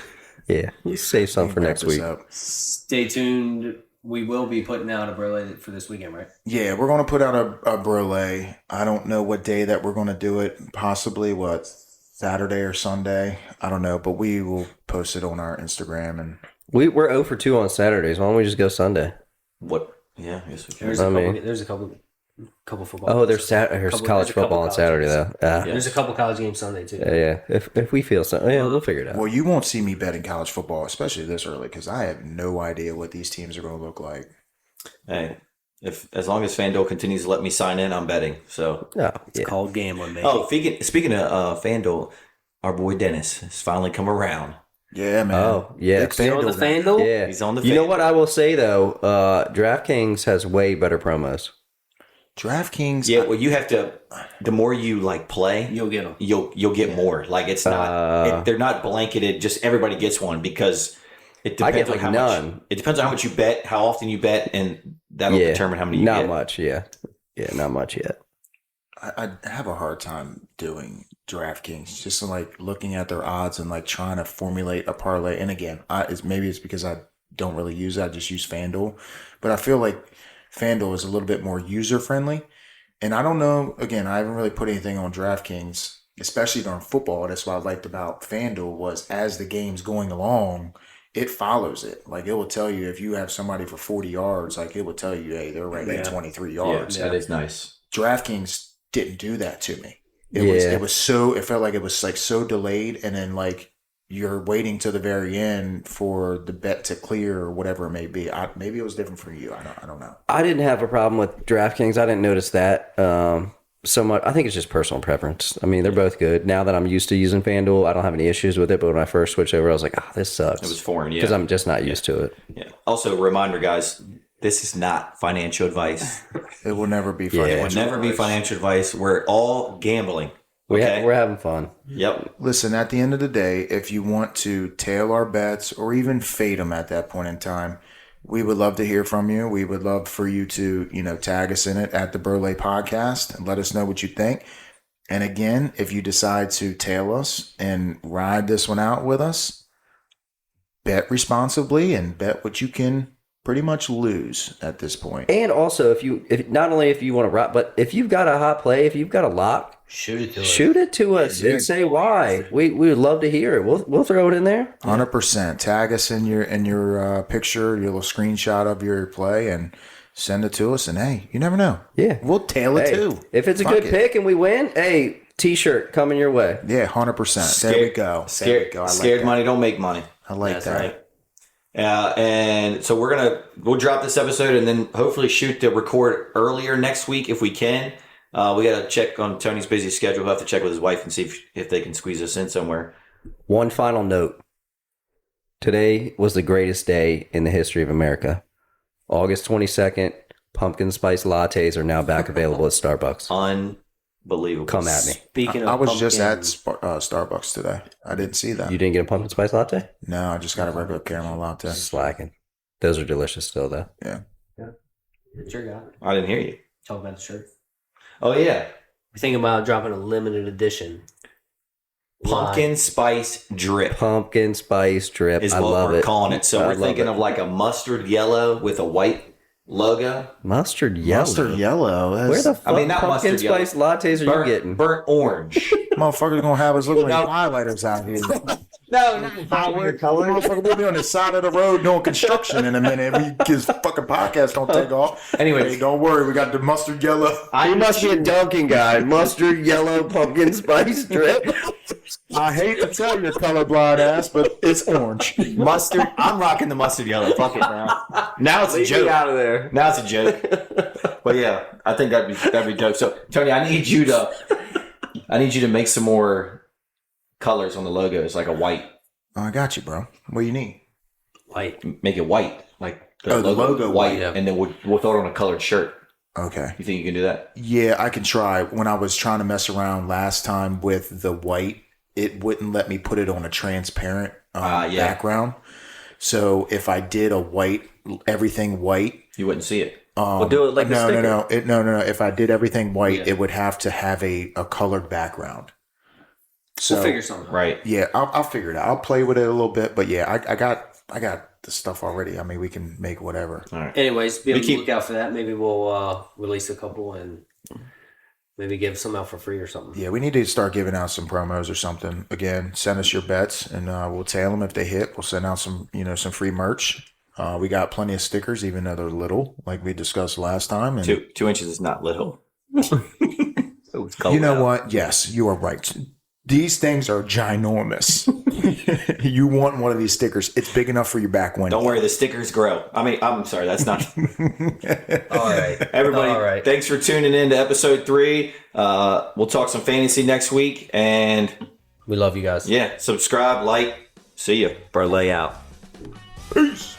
Yeah, you save some for next week. Stay tuned. We will be putting out a Brolay for this weekend, right? Yeah, we're going to put out a Brolay. I don't know what day that we're going to do it. Possibly, Saturday or Sunday. I don't know, but we will post it on our Instagram. And We're 0 for 2 on Saturdays. Why don't we just go Sunday? What? Yeah, I guess we can. There's a couple football. Oh, there's college football on Saturday, though. There's a couple college games Sunday, too. Yeah. If we feel so, yeah, we'll figure it out. well, you won't see me betting college football, especially this early, because I have no idea what these teams are going to look like. Hey, as long as FanDuel continues to let me sign in, I'm betting. So, It's called gambling, man. oh, speaking of FanDuel, our boy Dennis has finally come around. Yeah, man. Oh, yeah. Big Still on the FanDuel. FanDuel? Yeah. He's on the You know FanDuel. what I will say, though? DraftKings has way better promos. DraftKings. Yeah, well, you have to. The more you play, You'll get them. you'll get more. Like it's not. They're not blanketed. Just everybody gets one because it I depends get on how none. much. It depends on how much you bet, how often you bet, and that'll determine how many you not get. much, yeah. Yeah, not much yet. I have a hard time doing DraftKings, just looking at their odds and trying to formulate a parlay. And again, maybe it's because I don't really use it. I just use FanDuel, but I feel like FanDuel is a little bit more user friendly. And I don't know. Again, I haven't really put anything on DraftKings, especially during football. That's what I liked about FanDuel was as the game's going along, it follows it. It will tell you if you have somebody for 40 yards, it will tell you, hey, they're right at 23 yards. Yeah, that is nice. DraftKings didn't do that to me. It felt like it was so delayed, and then you're waiting to the very end for the bet to clear or whatever it may be. Maybe it was different for you. I don't know. I didn't have a problem with DraftKings. I didn't notice that so much. I think it's just personal preference. I mean, they're both good. Now that I'm used to using FanDuel, I don't have any issues with it. But when I first switched over, I was like, this sucks. It was foreign, yeah. Because I'm just not used to it. Yeah. Also, reminder, guys, this is not financial advice. It will never be It financial. will never be financial advice. We're all gambling. We're having fun. Yep. Listen, at the end of the day, if you want to tail our bets or even fade them at that point in time, we would love to hear from you. We would love for you to, tag us in it at the Brolay Podcast and let us know what you think. And again, if you decide to tail us and ride this one out with us, bet responsibly and bet what you can pretty much lose at this point. And also, if not only if you want to rock, but if you've got a hot play, if you've got a lock, Shoot it to us. and say why. We would love to hear it. We'll throw it in there. 100%. Tag us in your picture, your little screenshot of your play, and send it to us. And hey, you never know. Yeah, We'll tail it too. If it's a good pick and we win, hey, T-shirt coming your way. Yeah, 100%. There we go. There we go. I like Scared that. money don't make money. I like That's that. right. And so we'll drop this episode and then hopefully shoot to record earlier next week if we can. We got to check on Tony's busy schedule. We'll have to check with his wife and see if they can squeeze us in somewhere. One final note. Today was the greatest day in the history of America. August 22nd, pumpkin spice lattes are now back available at Starbucks. Unbelievable. Come at me. Speaking of I was just at pumpkin, Starbucks today. I didn't see that. You didn't get a pumpkin spice latte? No, I just got a regular caramel latte. Slacking. Those are delicious still, though. Yeah. It's your guy. I didn't hear you. Talk about the shirt. Oh, yeah. We're thinking about dropping a limited edition. Pumpkin spice drip Pumpkin spice drip. is I what love we're it. calling it. So I we're love thinking it. of a mustard yellow with a white logo. Mustard yellow. Mustard yellow. Where the fuck not pumpkin mustard yellow. spice lattes are you getting? Burnt orange. Motherfuckers gonna have us looking like highlighters out here. Motherfucker, we'll be on the side of the road doing construction in a minute. His fucking podcast don't take off. Anyways. Hey, don't worry. We got the mustard yellow. He must be a Dunkin' guy. Mustard yellow pumpkin spice drip. I hate to tell your colorblind ass, but it's orange. Mustard. I'm rocking the mustard yellow. Fuck it now. Now it's a joke. out of there. Now it's a joke. But yeah, I think that'd be dope. So Tony, I need you to make some more colors on the logos, like a white. Oh, I got you, bro. What do you need? White. Make it white, like the logo white, yeah. and then we'll throw it on a colored shirt. Okay. You think you can do that? Yeah, I can try. When I was trying to mess around last time with the white it wouldn't let me put it on a transparent background. So if I did everything white, You wouldn't see it. We'll do it like a sticker. No. If I did everything white, it would have to have a colored background. So We'll figure something out. Right. yeah, I'll figure it out. I'll play with it a little bit, but yeah, I got the stuff already. I mean, we can make whatever. All right. Anyways, be on the lookout for that. Maybe we'll release a couple and maybe give some out for free or something. Yeah, we need to start giving out some promos or something. Again, send us your bets, and we'll tail them if they hit. We'll send out some free merch. We got plenty of stickers, even though they're little, like we discussed last time. And 2 inches is not little. you know what? Yes, you are right. These things are ginormous. You want one of these stickers. It's big enough for your back window. Don't worry, the stickers grow. I mean, I'm sorry, that's not. All right. Everybody, All right. thanks for tuning in to episode 3. We'll talk some fantasy next week. And We love you guys. yeah, subscribe, like. See ya. Brolay out. Peace.